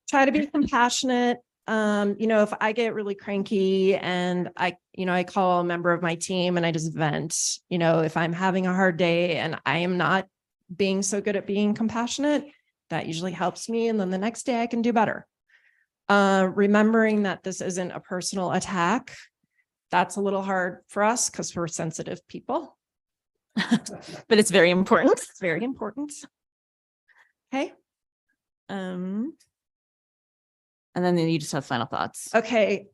Try to be compassionate. If I get really cranky and I call a member of my team and I just vent, if I'm having a hard day and I am not being so good at being compassionate, that usually helps me. And then the next day I can do better. Remembering that this isn't a personal attack, that's a little hard for us because we're sensitive people. But it's very important. It's very important. Okay. And then you just have final thoughts. Okay.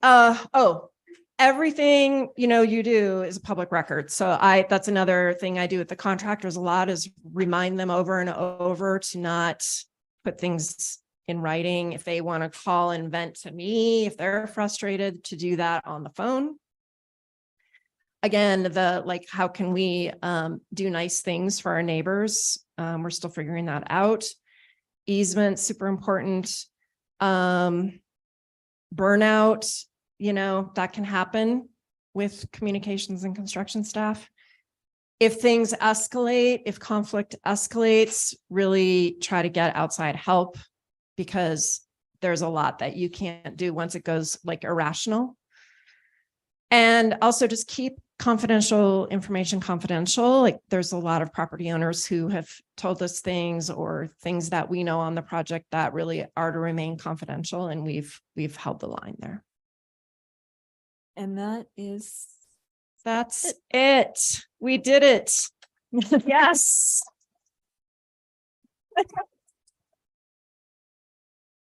Everything, you do is a public record. So that's another thing I do with the contractors a lot is remind them over and over to not put things in writing. If they want to call and vent to me, if they're frustrated, to do that on the phone. Again, how can we do nice things for our neighbors? We're still figuring that out. Easement, super important. Burnout, that can happen with communications and construction staff. If things escalate, if conflict escalates, really try to get outside help because there's a lot that you can't do once it goes irrational. And also just keep confidential information confidential. There's a lot of property owners who have told us things or things that we know on the project that really are to remain confidential. And we've held the line there. And That's it. We did it. Yes.